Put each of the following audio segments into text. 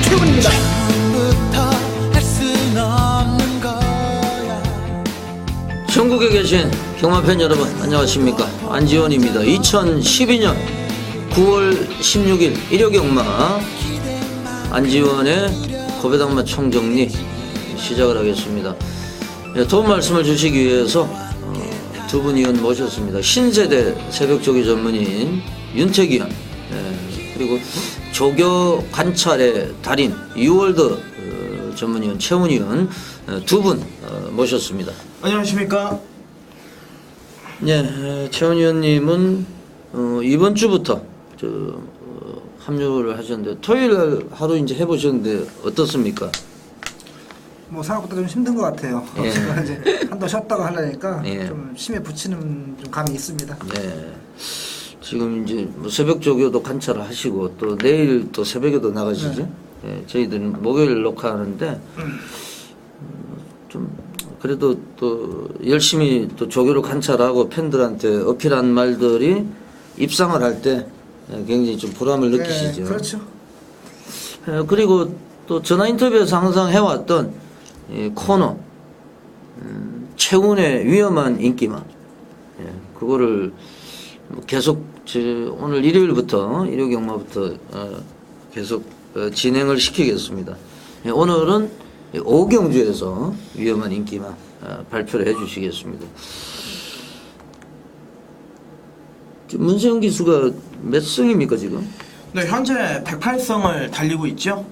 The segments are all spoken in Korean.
최훈입니다. 전국에 계신 경마팬 여러분 안녕하십니까. 안지원입니다. 2012년 9월 16일 일요경마 안지원의 고배당마 총정리 시작을 하겠습니다. 도움 말씀을 주시기 위해서 두 분 의원 모셨습니다. 신세대 새벽조기 전문인 윤택 의원, 그리고 조교 관찰의 달인 유월드 전문위원 최훈 의원 두 분 모셨습니다. 안녕하십니까. 네, 최훈 의원님은 이번 주부터 합류를 하셨는데 토요일 하루 이제 해보셨는데 어떻습니까? 뭐 생각보다 좀 힘든 것 같아요. 예. 제가 이제 한도 쉬었다가 하려니까 예. 좀 심에 붙이는 좀 감이 있습니다. 네. 지금 이제 뭐 새벽 조교도 관찰을 하시고 또 내일 또 새벽에도 나가시죠? 네. 네, 저희들은 목요일 녹화하는데 좀 그래도 또 열심히 또 조교를 관찰하고 팬들한테 어필한 말들이 입상을 할 때 굉장히 좀 보람을 느끼시죠. 네, 그렇죠. 그리고 또 전화 인터뷰에서 항상 해왔던 이 코너 최훈의 위험한 인기만, 그거를 계속 오늘 일요일부터 일요경마부터 계속 진행을 시키겠습니다. 오늘은 오경주에서 위험한 인기만 발표를 해주시겠습니다. 문세영 기수가 몇 승입니까 지금? 네, 현재 108승을 달리고 있죠.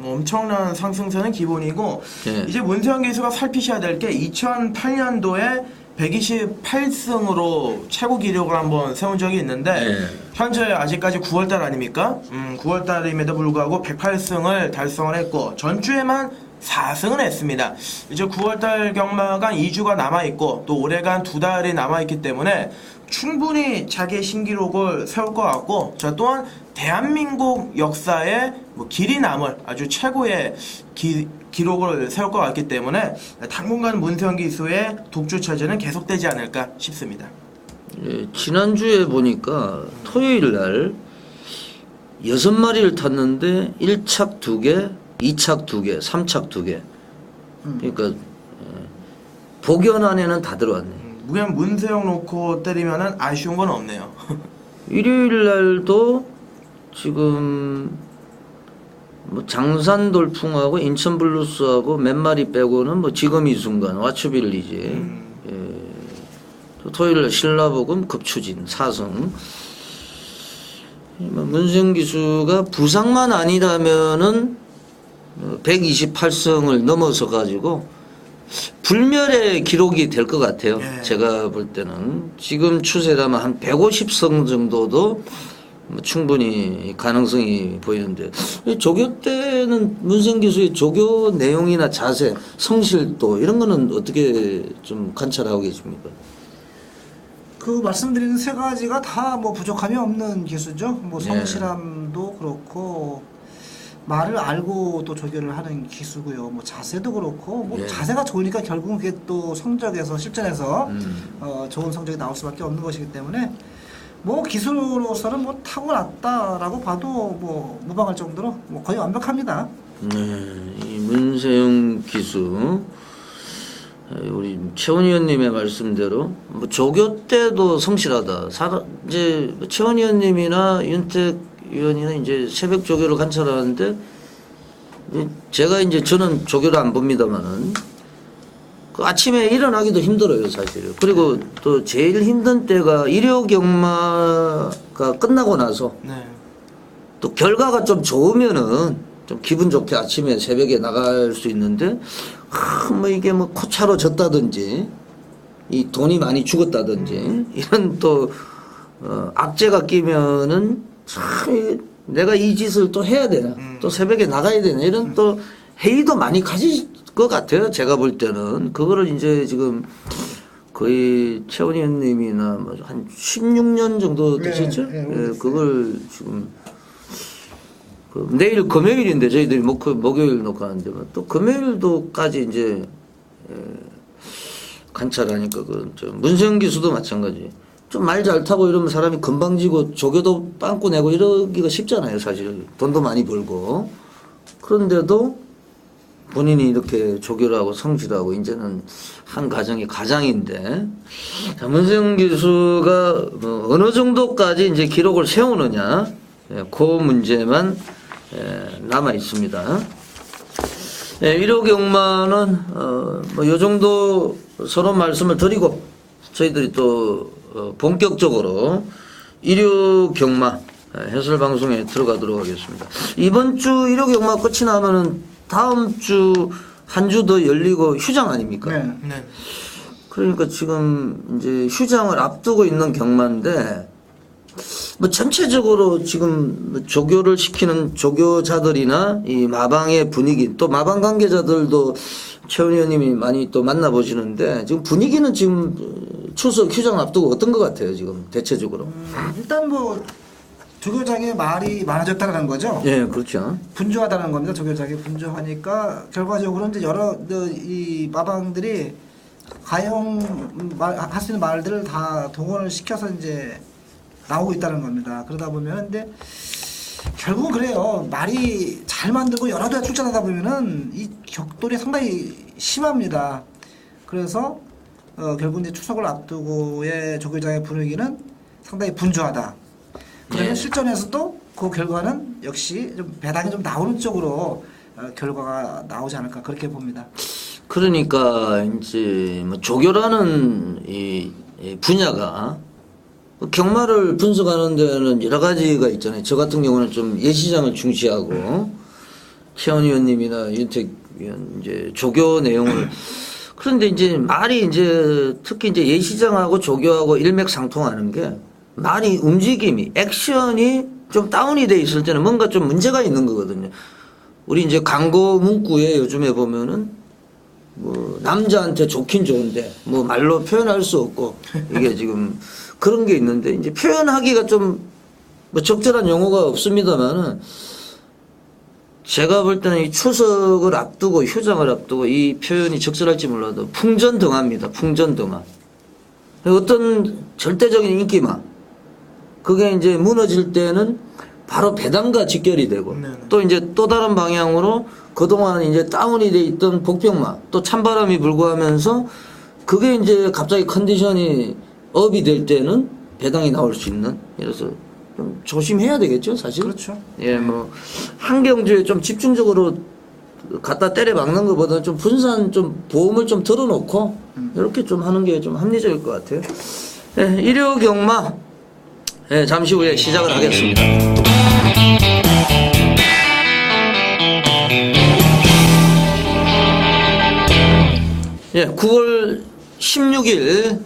엄청난 상승세는 기본이고, 네. 이제 문세영 기수가 살피셔야 될 게 2008년도에 128승으로 최고 기록을 한번 세운 적이 있는데, 네. 현재 아직까지 9월달 아닙니까? 9월달임에도 불구하고 108승을 달성을 했고, 전주에만 4승을 했습니다. 이제 9월달 경마가 2주가 남아있고 또 올해간 2달이 남아있기 때문에 충분히 자기의 신기록을 세울 것 같고, 저 또한 대한민국 역사에 뭐 길이 남을 아주 최고의 기록을 세울 것 같기 때문에 당분간 문세영 기수의 독주 체제는 계속되지 않을까 싶습니다. 예, 지난주에 보니까 토요일 날 6마리를 탔는데 1착 2개, 2착 2개, 3착 2개. 그러니까 복연 안에는 다 들어왔네. 그냥 문세영 놓고 때리면은 아쉬운 건 없네요. 일요일 날도 지금 뭐 장산 돌풍하고 인천 블루스하고 몇 마리 빼고는 뭐 지금 이 순간 와츠빌리지. 또 토요일 날 신라복음 급추진 4승. 문세영 기수가 부상만 아니라면은 128승을 넘어서 가지고 불멸의 기록이 될 것 같아요. 예. 제가 볼 때는 지금 추세라면 한 150승 정도도 충분히 가능성이 보이는데, 조교 때는 문세영 기수의 조교 내용이나 자세, 성실도 이런 거는 어떻게 좀 관찰하고 계십니까? 그 말씀드리는 세 가지가 다 뭐 부족함이 없는 기수죠. 뭐 네. 성실함도 그렇고 말을 알고 또 조교를 하는 기수고요. 뭐 자세도 그렇고 뭐 예. 자세가 좋으니까 결국은 그게 또 성적에서 실전에서 좋은 성적이 나올 수밖에 없는 것이기 때문에 뭐 기수로서는 뭐 타고났다라고 봐도 뭐 무방할 정도로 뭐 거의 완벽합니다. 이 문세영 기수, 우리 최훈 의원님의 말씀대로 뭐 조교 때도 성실하다. 이제 최훈 의원님이나 윤택 의원이나 이제 새벽 조교를 관찰하는데, 제가 이제 저는 조교를 안 봅니다만은 그 아침에 일어나기도 힘들어요 사실은. 그리고 또 제일 힘든 때가 일요 경마가 끝나고 나서 네. 또 결과가 좀 좋으면은 좀 기분 좋게 아침에 새벽에 나갈 수 있는데, 뭐 이게 뭐 코차로 졌다든지 이 돈이 많이 죽었다든지 이런 또 악재가 끼면은 참 내가 이 짓을 또 해야 되나, 또 새벽에 나가야 되나, 이런 또 회의도 많이 가질 것 같아요. 제가 볼 때는 그거를 이제 지금 거의 최훈 의원님이나 뭐 한 16년 정도 되셨죠? 네, 예, 그걸 지금 내일 금요일인데 저희들이 목요일 녹화하는데 또 금요일도까지 이제 관찰하니까 문세영 기수도 마찬가지. 좀 말 잘 타고 이러면 사람이 금방 지고 조교도 빵꾸 내고 이러기가 쉽잖아요, 사실. 돈도 많이 벌고. 그런데도 본인이 이렇게 조교를 하고 성질을 하고 이제는 한 가정이 가장인데, 자, 문세영 교수가 뭐 어느 정도까지 이제 기록을 세우느냐, 그 문제만 남아 있습니다. 1호 경마는 뭐 요 정도 서로 말씀을 드리고 저희들이 또 본격적으로 1호 경마 해설 방송에 들어가도록 하겠습니다. 이번 주 1호 경마 끝이 나면은 다음 주 한 주 더 열리고 휴장 아닙니까? 네. 네. 그러니까 지금 이제 휴장을 앞두고 있는 경마인데 뭐 전체적으로 지금 조교를 시키는 조교자들이나 이 마방의 분위기, 또 마방 관계자들도 최원 의원님이 많이 또 만나보시는데 지금 분위기는 지금 추석 휴장 앞두고 어떤 것 같아요, 지금 대체적으로? 일단 뭐 조교장의 말이 많아졌다는 거죠. 예, 그렇죠. 분주하다는 겁니다. 조교장이 분주하니까 결과적으로 이제 여러 이 마방들이 할 수 있는 말들을 다 동원을 시켜서 이제 나오고 있다는 겁니다. 그러다 보면 근데 결국은 그래요. 말이 잘 만들고 여러 대 출전하다 보면은 이 격돌이 상당히 심합니다. 그래서 결국 이제 추석을 앞두고의 조교장의 분위기는 상당히 분주하다. 그러면 예. 실전에서도 그 결과는 역시 좀 배당이 좀 나오는 쪽으로 결과가 나오지 않을까 그렇게 봅니다. 그러니까 이제 뭐 조교라는 이 분야가 경마를 분석하는 데는 여러 가지가 있잖아요. 저 같은 경우는 좀 예시장을 중시하고 최원 의원님이나 윤택 의원 이제 조교 내용을 그런데 이제 말이 이제 특히 이제 예시장하고 조교하고 일맥상통하는 게 말이 움직임이 액션이 좀 다운이 돼 있을 때는 뭔가 좀 문제가 있는 거거든요. 우리 이제 광고 문구에 요즘에 보면은 뭐 남자한테 좋긴 좋은데 뭐 말로 표현할 수 없고 이게 지금 그런 게 있는데 이제 표현하기가 좀 뭐 적절한 용어가 없습니다만은 제가 볼 때는 이 추석을 앞두고 휴장을 앞두고 이 표현이 적절할지 몰라도 풍전등화입니다. 풍전등화. 어떤 절대적인 인기만 그게 이제 무너질 때는 바로 배당과 직결이 되고 네. 또 이제 또 다른 방향으로 그동안 이제 다운이 돼 있던 복병마 또 찬바람이 불고 하면서 그게 이제 갑자기 컨디션이 업이 될 때는 배당이 나올 수 있는 그래서 좀 조심해야 되겠죠 사실. 그렇죠. 예, 뭐 한 경주에 좀 집중적으로 갖다 때려 박는 것보다 좀 분산 좀 보험을 좀 들어놓고 이렇게 좀 하는 게 좀 합리적일 것 같아요. 예, 일요 경마 예, 잠시 후에 시작을 하겠습니다. 예, 9월 16일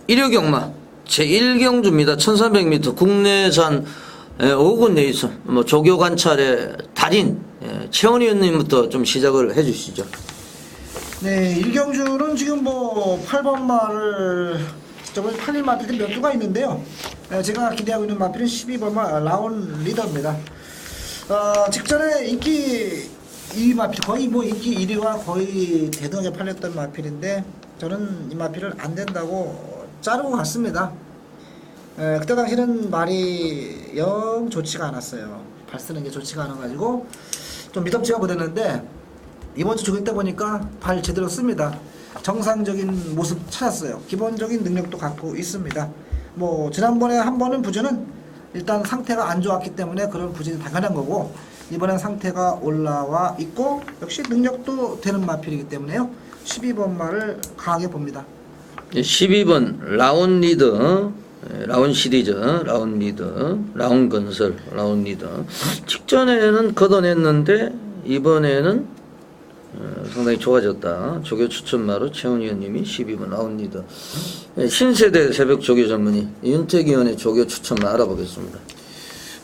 일요경마 제1경주입니다. 1300m 국내산 5군 레이서 뭐 조교 관찰의 달인 최원 의원님부터 좀 시작을 해주시죠. 네, 일경주는 지금 뭐 8번 말을 저번에 팔린 마필들이 몇 두가 있는데요. 제가 기대하고 있는 마필은 12번 말 라운 리더입니다. 직전에 인기 2위 마필 거의 뭐 인기 1위와 거의 대등하게 팔렸던 마필인데 저는 이 마필을 안 된다고 자르고 갔습니다. 그때 당시는 말이 영 좋지가 않았어요. 발 쓰는 게 좋지가 않아가지고 좀 미덥지가 못했는데 이번 주 조교 때 보니까 발 제대로 씁니다. 정상적인 모습 찾았어요. 기본적인 능력도 갖고 있습니다. 뭐 지난번에 한 번은 부전은 일단 상태가 안 좋았기 때문에 그런 부전이 당연한 거고 이번엔 상태가 올라와 있고 역시 능력도 되는 마필이기 때문에요. 12번 말을 강하게 봅니다. 12번 라운 리더 라운 시리즈 라운 리더 라운 건설 라운 리더 직전에는 걷어냈는데 이번에는 상당히 좋아졌다. 조교 추천마로 최원 의원님이 12번 라운 리더 신세대 새벽 조교 전문의 윤택 의원의 조교 추천마 알아보겠습니다.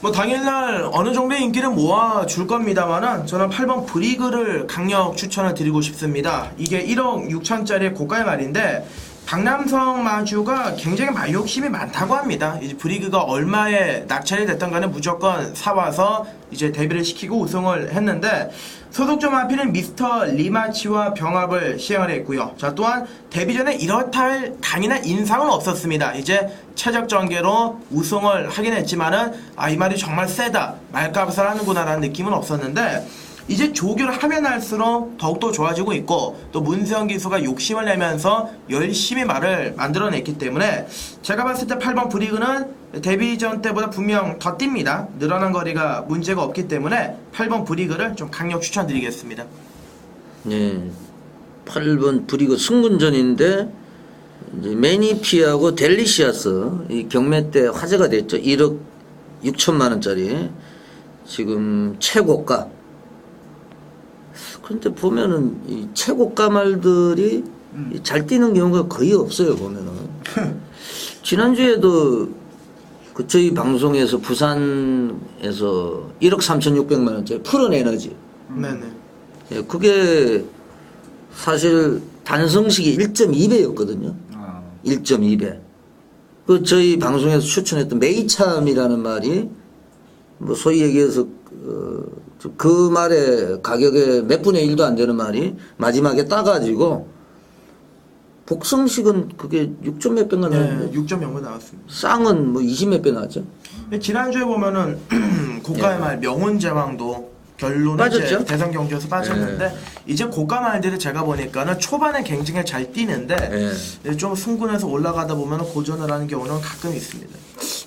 뭐 당일날 어느 정도의 인기를 모아줄 겁니다만은 저는 8번 브리그를 강력 추천을 드리고 싶습니다. 이게 1억 6천짜리 고가의 말인데 강남성 마주가 굉장히 말 욕심이 많다고 합니다. 이제 브리그가 얼마에 낙찰이 됐던 간에 무조건 사와서 이제 데뷔를 시키고 우승을 했는데 소속점 마필은 미스터 리마치와 병합을 시행을 했고요. 자, 또한 데뷔 전에 이렇다 할 강인한 인상은 없었습니다. 이제 최적 전개로 우승을 하긴 했지만은 이 말이 정말 세다, 말값을 하는구나라는 느낌은 없었는데 이제 조교를 하면 할수록 더욱더 좋아지고 있고 또 문세영 기수가 욕심을 내면서 열심히 말을 만들어냈기 때문에 제가 봤을 때 8번 브리그는 데뷔 전 때보다 분명 더 뜁니다. 늘어난 거리가 문제가 없기 때문에 8번 브리그를 좀 강력 추천드리겠습니다. 네, 8번 브리그 승군전인데 이제 매니피하고 델리시아스 이 경매 때 화제가 됐죠. 1억 6천만 원짜리 지금 최고가. 그런데 보면은 이 최고가 말들이 잘 뛰는 경우가 거의 없어요. 보면은 지난주에도 그 저희 방송에서 부산에서 1억 3,600만 원짜리 푸른 에너지. 네네. 예, 그게 사실 단성식이 1.2배였거든요. 1.2배. 그 저희 방송에서 추천했던 메이참이라는 말이 뭐 소위 얘기해서 그 말의 가격의 몇 분의 1도 안 되는 말이 마지막에 따가지고 복성식은 그게 6점 몇 배가 나왔는데 6.0가 나왔습니다. 쌍은 뭐 20 몇 배 나왔죠. 지난주에 보면은 고가의 말 명운제왕도 결론은 빠졌죠? 이제 대선 경주에서 빠졌는데 이제 고가 말들이 제가 보니까는 초반에 굉장히 잘 뛰는데 좀 승군에서 올라가다 보면 고전을 하는 경우는 가끔 있습니다.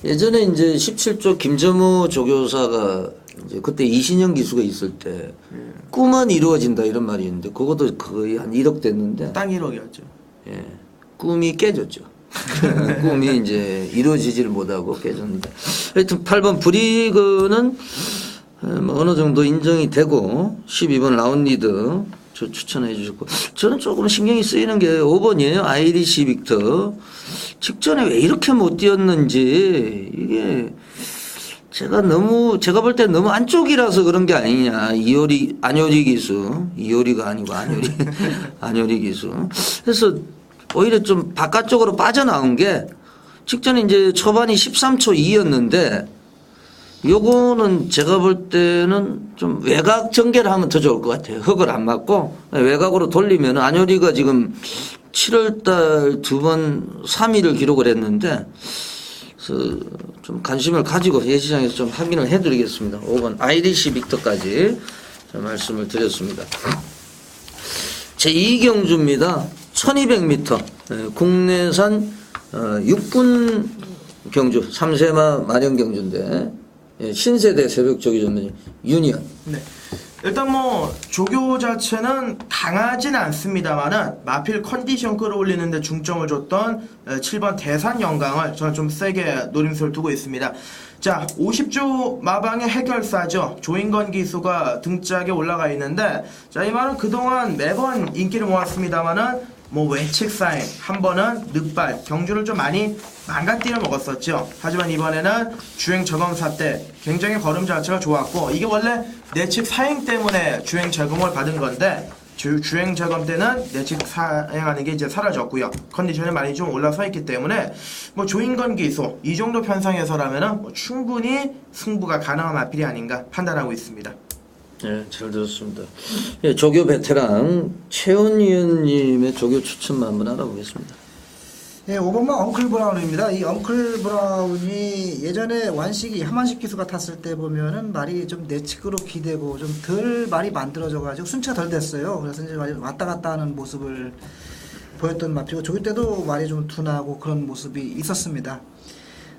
예전에 이제 17조 김점우 조교사가 이제 그때 이신영 기수가 있을 때 꿈은 이루어진다 이런 말이 있는데 그것도 거의 한 1억 됐는데 땅 1억이었죠. 예, 꿈이 깨졌죠. 꿈이 이제 이루어지지를 못하고 깨졌는데 하여튼 8번 브리그는 뭐 어느 정도 인정이 되고 12번 라운리드 저 추천해 주셨고 저는 조금 신경이 쓰이는 게 5번이에요. 아이리시 빅터 직전에 왜 이렇게 못 뛰었는지 이게 제가 볼 때 너무 안쪽이라서 그런 게 아니냐. 안효리 기수. 이효리가 아니고 안효리 기수. 그래서 오히려 좀 바깥쪽으로 빠져나온 게 직전에 이제 초반이 13초 2였는데 요거는 제가 볼 때는 좀 외곽 전개를 하면 더 좋을 것 같아요. 흙을 안 맞고 외곽으로 돌리면 안효리가 지금 7월달 2번 3위를 기록을 했는데 그래서 좀 관심을 가지고 예시장에서 좀 확인을 해드리겠습니다. 5번 아이리시 빅터까지 말씀을 드렸습니다. 제2경주입니다. 1200m 국내산 6분 경주 3세마 마련 경주인데 신세대 새벽 조기 전문이 유니언. 네. 일단 뭐 조교 자체는 강하진 않습니다만은 마필 컨디션 끌어올리는데 중점을 줬던 7번 대산 영광을 저는 좀 세게 노림수를 두고 있습니다. 자, 50조 마방의 해결사죠. 조인건 기수가 등짝에 올라가 있는데 자, 이 말은 그동안 매번 인기를 모았습니다만은 뭐 외측 사행, 한 번은 늑발, 경주를 좀 많이 망가뜨려 먹었었죠. 하지만 이번에는 주행 점검사 때 굉장히 걸음 자체가 좋았고 이게 원래 내측 사행 때문에 주행 점검을 받은 건데 주행 점검 때는 내측 사행하는 게 이제 사라졌고요. 컨디션이 많이 좀 올라서 있기 때문에 뭐 조인건 기수 이 정도 편성에서라면은 뭐 충분히 승부가 가능한 마필이 아닌가 판단하고 있습니다. 네, 잘 들었습니다. 예, 조교 베테랑 최원 의원님의 조교 추천만 한번 알아보겠습니다. 예, 5번만 엉클 브라운입니다. 이 엉클 브라운이 예전에 완식이 하만식 기수가 탔을 때 보면은 말이 좀 내측으로 기대고 좀 덜 말이 만들어져가지고 순차가 덜 됐어요. 그래서 이제 왔다 갔다 하는 모습을 보였던 마필이고 조교 때도 말이 좀 둔하고 그런 모습이 있었습니다.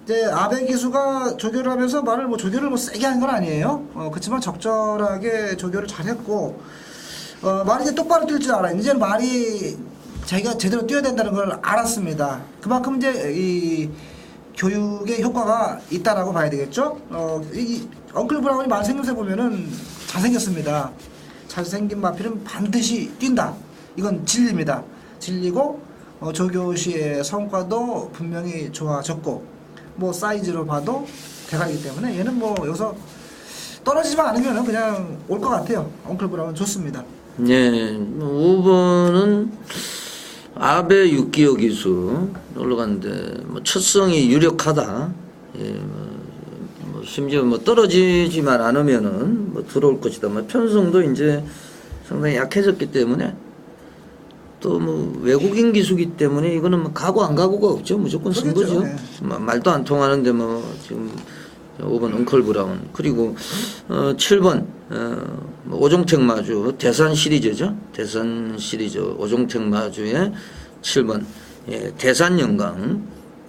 이제 아베 기수가 조교를 하면서 말을 뭐 조교를 뭐 세게 한 건 아니에요. 그렇지만 적절하게 조교를 잘했고 말이 이제 똑바로 뛸 줄 알아요. 이제는 말이 자기가 제대로 뛰어야 된다는 걸 알았습니다. 그만큼 이제 이 교육의 효과가 있다라고 봐야 되겠죠. 이 엉클 브라운이 말 생김새 보면은 잘생겼습니다. 잘생긴 마필은 반드시 뛴다. 이건 진리입니다. 진리고 조교 시의 성과도 분명히 좋아졌고 뭐 사이즈로 봐도 대가이기 때문에 얘는 뭐 여기서 떨어지지만 않으면 그냥 올 것 같아요. 엉클 브라운 좋습니다. 네, 5번은 아베 6기호 기수 올라갔는데 뭐 첫성이 유력하다. 예, 뭐 심지어 뭐 떨어지지만 않으면은 뭐 들어올 것이다. 뭐 편성도 이제 상당히 약해졌기 때문에 또 뭐 외국인 기수기 때문에 이거는 뭐 가고 안 가고가 없죠. 무조건 쓴 그러겠죠. 거죠. 네. 말도 안 통하는데 뭐 지금 5번 엉클 브라운 그리고 7번 뭐 오종택 마주 대산 시리즈죠. 대산 시리즈 오종택 마주의 7번 예, 대산 영광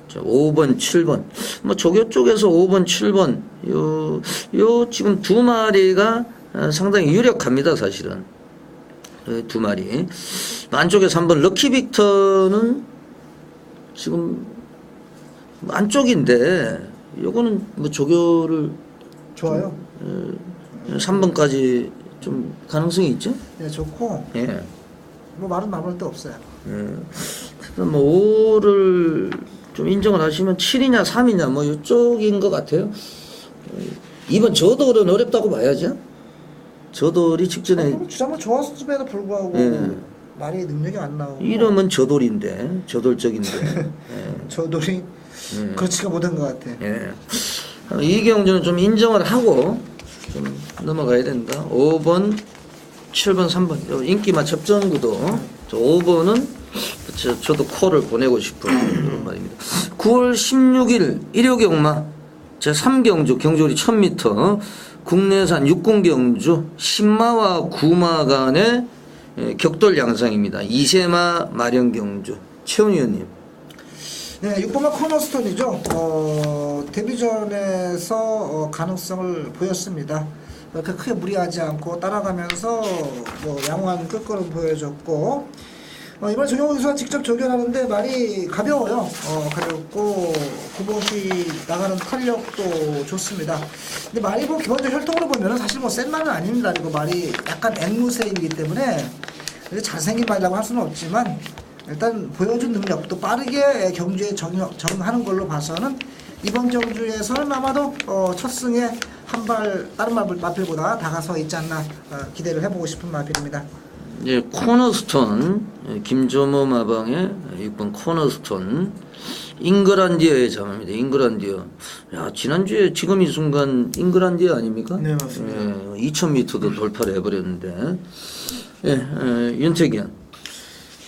5번 7번 뭐 조교 쪽에서 5번 7번 요 지금 두 마리가 상당히 유력합니다. 사실은 두 마리 안쪽에서 한번 럭키 빅터는 지금 안쪽인데 요거는 뭐 조교를 좋아요. 3번까지 좀 가능성이 있죠? 네, 좋고 예. 뭐 말은 남을 데 없어요. 그래서 뭐 5를 좀 인정을 하시면 7이냐 3이냐 뭐 이쪽인 것 같아요. 2번 저돌은 어렵다고 봐야죠. 저돌이 직전에 주장은 좋았음에도 불구하고 예. 말이 능력이 안 나오고 이름은 저돌인데 저돌적인데 저돌이 그렇지가 못한 것 같아. 예. 이 경주는 좀 인정을 하고 좀 넘어가야 된다. 5번, 7번, 3번. 요 인기 맞첩 전구도 5번은 저도 콜을 보내고 싶은 그런 말입니다. 9월 16일 일요경마 제3경주 경주거리 1000m 국내산 육군경주 10마와 9마 간의 격돌 양상입니다. 2세마 마련 경주 최훈 의원님. 네, 6번마 코너스톤이죠. 데뷔전에서 가능성을 보였습니다. 그렇게 크게 무리하지 않고 따라가면서 뭐 양호한 끝걸음 보여줬고 이번에 정영호 교수가 직접 조견하는데 말이 가벼워요. 가볍고 굽옷이 나가는 탄력도 좋습니다. 근데 말이 뭐 기본적으로 혈통으로 보면은 사실 뭐 센 말은 아닙니다. 그리고 말이 약간 앵무새이기 때문에 잘생긴 말이라고 할 수는 없지만 일단 보여준 능력 또 빠르게 경주에 적응하는 걸로 봐서는 이번 경주에서는 아마도 첫 승에 한 발 다른 마필보다 다가서 있지 않나 기대를 해보고 싶은 마필입니다. 예, 코너스톤 김조모 마방의 6번 코너스톤 잉그란디어의 자마입니다. 잉그란디어. 야, 지난주에 지금 이 순간 잉그란디어 아닙니까? 네, 맞습니다. 예, 2000m도 돌파를 해버렸는데. 예, 윤태기현.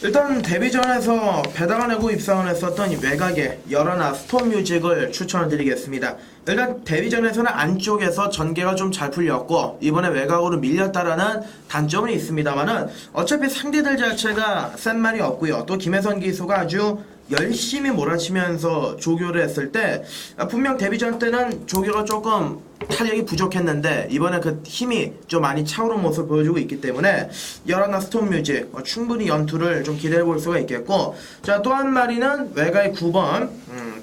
일단 데뷔전에서 배당을 내고 입상을 했었던 이 외곽의 열하나 스톤뮤직을 추천을 드리겠습니다. 일단 데뷔전에서는 안쪽에서 전개가 좀 잘 풀렸고 이번에 외곽으로 밀렸다라는 단점은 있습니다만은 어차피 상대들 자체가 센 말이 없고요. 또 김혜선 기수가 아주 열심히 몰아치면서 조교를 했을 때 분명 데뷔전 때는 조교가 조금 탄력이 부족했는데 이번에 그 힘이 좀 많이 차오른 모습을 보여주고 있기 때문에 열하나 스톤뮤직 충분히 연투를 좀 기대해 볼 수가 있겠고 자, 또 한 마리는 외가의 9번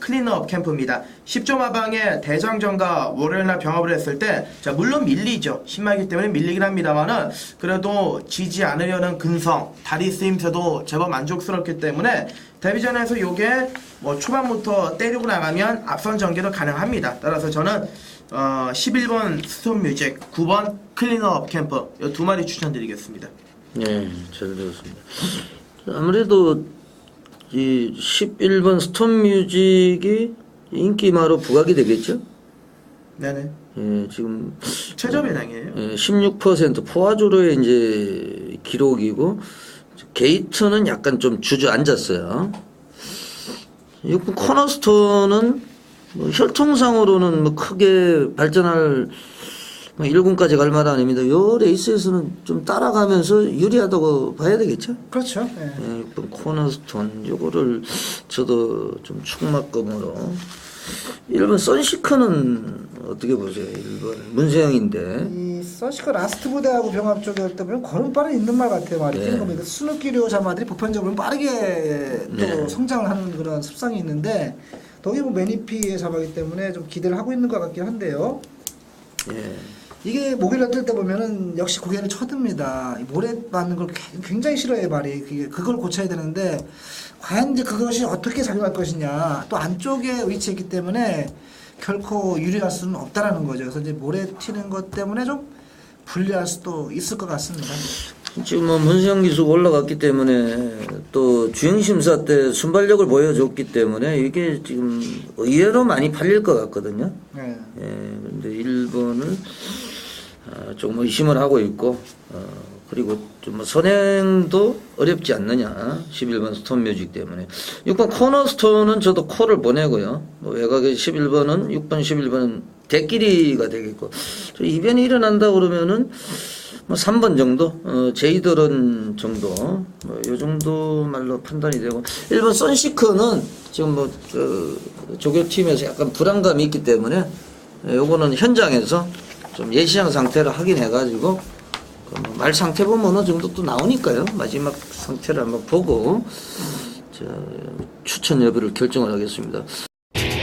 클린업 캠프입니다. 10조 마방에 대장전과 월요일날 병합을 했을 때 자, 물론 밀리죠. 신마이기 때문에 밀리긴 합니다만은 그래도 지지 않으려는 근성, 다리 쓰임새도 제법 만족스럽기 때문에 데뷔전에서 요게 뭐 초반부터 때리고 나가면 앞선 전개도 가능합니다. 따라서 저는 11번 스톤뮤직, 9번 클린업 캠프 이 두 마리 추천드리겠습니다. 네, 잘 들었습니다. 아무래도 이 11번 스톤뮤직이 인기마로 부각이 되겠죠? 네네. 예, 지금 최저 배당이에요. 예, 16% 포화조로의 이제 기록이고 게이트는 약간 좀 주저앉았어요. 6번 코너스톤은 뭐 혈통상으로는 뭐 크게 발전할 뭐 1군까지 갈 말은 아닙니다. 요 레이스에서는 좀 따라가면서 유리하다고 봐야 되겠죠? 그렇죠. 네. 예, 6번 코너스톤 요거를 저도 좀 축막금으로 1번 선시크는 어떻게 보세요? 1번 문세영인데 이 서시커 라스트 부대하고 병합 쪽에 때문에 걸음발은 있는 말 같아요. 말이 네. 뛰는 겁니다. 스누키류 자마들이 보편적으로 빠르게 또 네. 성장을 하는 그런 습성이 있는데 더욱이 뭐 매니피의 자마이기 때문에 좀 기대를 하고 있는 것 같긴 한데요. 예. 이게 모기를 뜰 때 보면은 역시 고개를 쳐듭니다. 이 모래 맞는 걸 굉장히 싫어해요, 말이. 그걸 고쳐야 되는데 과연 이제 그것이 어떻게 작용할 것이냐. 또 안쪽에 위치했기 때문에 결코 유리할 수는 없다라는 거죠. 그래서 이제 모래 튀는 것 때문에 좀 불리할 수도 있을 것 같습니다. 지금 뭐 문세영 기수가 올라갔기 때문에 또 주행심사 때 순발력을 보여줬기 때문에 이게 지금 의외로 많이 팔릴 것 같거든요. 네. 예, 그런데 1번을 조금 의심을 하고 있고, 그리고 좀 뭐 선행도 어렵지 않느냐. 11번 스톤뮤직 때문에. 6번 코너스톤은 저도 콜을 보내고요. 뭐 외곽의 11번은 6번, 11번은 대끼리가 되겠고, 저 이변이 일어난다 그러면은 뭐 3번 정도, 제이더런 정도, 뭐 요 정도 말로 판단이 되고, 1번 선시크는 지금 뭐 조교팀에서 약간 불안감이 있기 때문에 요거는 현장에서 좀 예시장 상태를 확인해가지고 말 상태 보면 어느 정도 또 나오니까요. 마지막 상태를 한번 보고 추천 여부를 결정을 하겠습니다.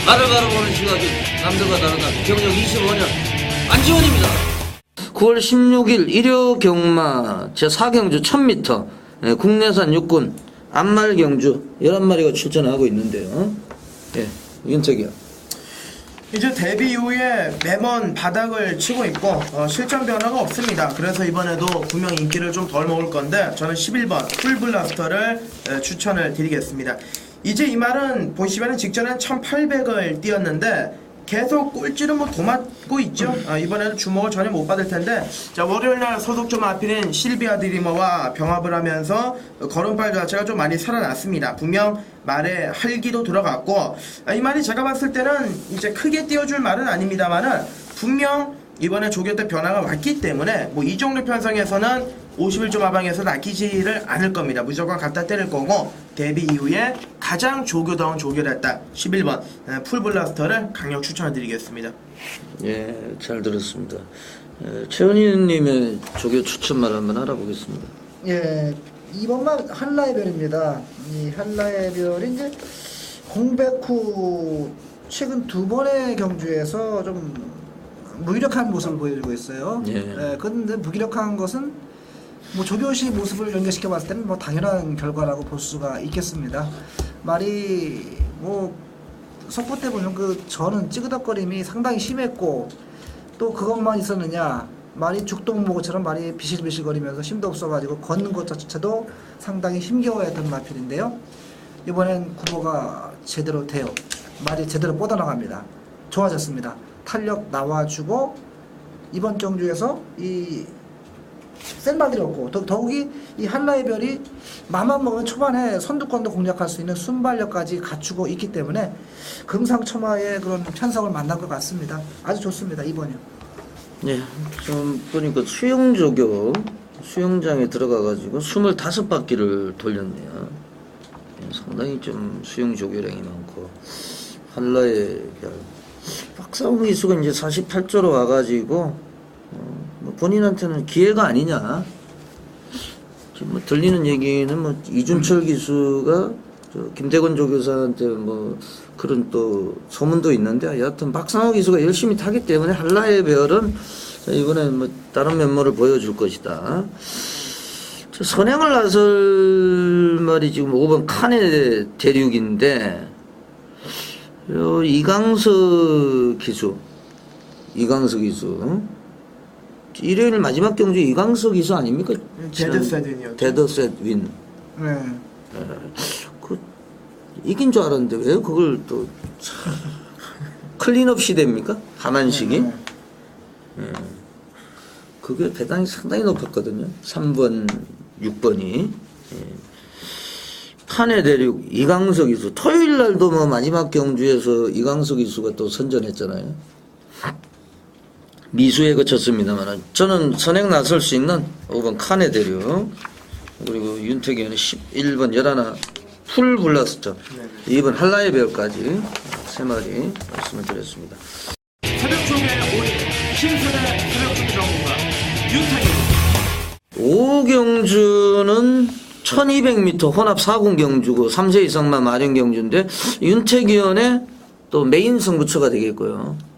말을 바라보는 시각이 남들과 다르다. 경력 25년 안지원입니다. 9월 16일 일요 경마 제4경주 1000m 국내산 육군 안말경주 11마리가 출전하고 있는데요. 예, 윤택이요. 이제 데뷔 이후에 매번 바닥을 치고 있고 실전 변화가 없습니다. 그래서 이번에도 분명 인기를 좀 덜 먹을 건데 저는 11번 풀블라스터를 추천을 드리겠습니다. 이제 이 말은 보시면 직전엔 1800을 뛰었는데 계속 꼴찌를 뭐 도맡고 있죠. 이번에는 주목을 전혀 못 받을 텐데, 자, 월요일날 소속점 앞인 실비아 드리머와 병합을 하면서 걸음발 자체가 좀 많이 살아났습니다. 분명 말에 활기도 들어갔고, 이 말이 제가 봤을 때는 이제 크게 띄워줄 말은 아닙니다만은 분명 이번에 조교 때 변화가 왔기 때문에 뭐 이 정도 편성에서는 51점 하방에서 낚이지를 않을 겁니다. 무조건 갖다 때릴 거고, 데뷔 이후에 가장 조교다운 조교를 했다. 11번 풀블라스터를 강력 추천을 드리겠습니다. 예, 잘 들었습니다. 최은희님의 조교 추천말 한번 알아보겠습니다. 예, 2번만 한라의 별입니다. 이 한라의 별이 이제 공백 후 최근 2번의 경주에서 좀 무기력한 모습을 보여주고 있어요. 예. 그런데 무기력한 것은 뭐 조교시 모습을 연결시켜 봤을 때는 뭐 당연한 결과라고 볼 수가 있겠습니다. 말이 뭐 석고 때 보면 그 저는 찌그덕거림이 상당히 심했고, 또 그것만 있었느냐, 말이 죽동무고처럼 말이 비실비실거리면서 힘도 없어가지고 걷는 것 자체도 상당히 힘겨워했던 마필인데요. 이번엔 구보가 제대로 돼요. 말이 제대로 뻗어나갑니다. 좋아졌습니다. 탄력 나와주고 이번 경주에서 이 센 말들이 없고, 더욱이 이 한라의 별이 마음만 먹으면 초반에 선두권도 공략할 수 있는 순발력까지 갖추고 있기 때문에 금상첨화의 그런 편성을 만난 것 같습니다. 아주 좋습니다. 이번이요. 예, 좀 보니까 수영조교 수영장에 들어가가지고 25바퀴를 돌렸네요. 예, 상당히 좀 수영조교량이 많고, 한라의 별 박사홍 기수가 이제 48조로 와가지고 뭐 본인한테는 기회가 아니냐. 지금 뭐 들리는 얘기는 뭐 이준철 기수가 저 김대건 조교사한테 뭐 그런 또 소문도 있는데, 여하튼 박상호 기수가 열심히 타기 때문에 한라의 별은 이번에 뭐 다른 면모를 보여줄 것이다. 저 선행을 나설 말이 지금 5번 칸의 대륙인데, 요 이강석 기수 일요일 마지막 경주 이강석 기수 아닙니까? 데드셋윈이요. 데드셋윈. 네. 그 이긴 줄 알았는데 왜 그걸 또 클린업 시대입니까? 하만식이? 네. 예. 그게 배당이 상당히 높았거든요. 3번, 6번이. 예. 판의 대륙 이강석 기수. 토요일 날도 뭐 마지막 경주에서 이강석 기수가 또 선전했잖아요. 미수에 거쳤습니다만 저는 선행 나설 수 있는 5번 칸의 대륙, 그리고 윤택이 형은 11번 11 풀블라스터, 2번 한라의 별까지 3마리 말씀을 드렸습니다. 새벽종의 올인 신선의 새벽종 전문가 윤택입니다. 5경주는 1200m 혼합 4군 경주고 3세 이상만 마련 경주인데 윤택위원의 또 메인 승부처가 되겠고요.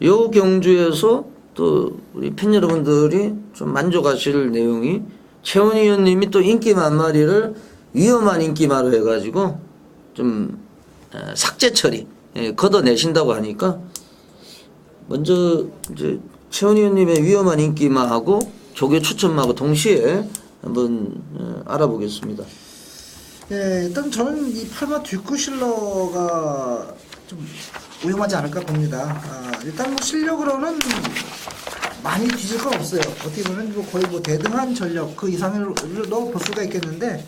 요 경주에서 또 우리 팬 여러분들이 좀 만족하실 내용이, 최원희 의원님이 또 인기 만마리를 위험한 인기마로 해가지고 좀 삭제 처리 걷어내신다고 하니까, 먼저 이제 최원희 의원님의 위험한 인기마하고 조교 추천하고 동시에 한번 알아보겠습니다. 예, 일단 저는 이 8번 듀크실러가 좀 위험하지 않을까 봅니다. 일단 뭐 실력으로는 많이 뒤질 건 없어요. 어떻게 보면 뭐 거의 뭐 대등한 전력 그 이상으로 볼 수가 있겠는데,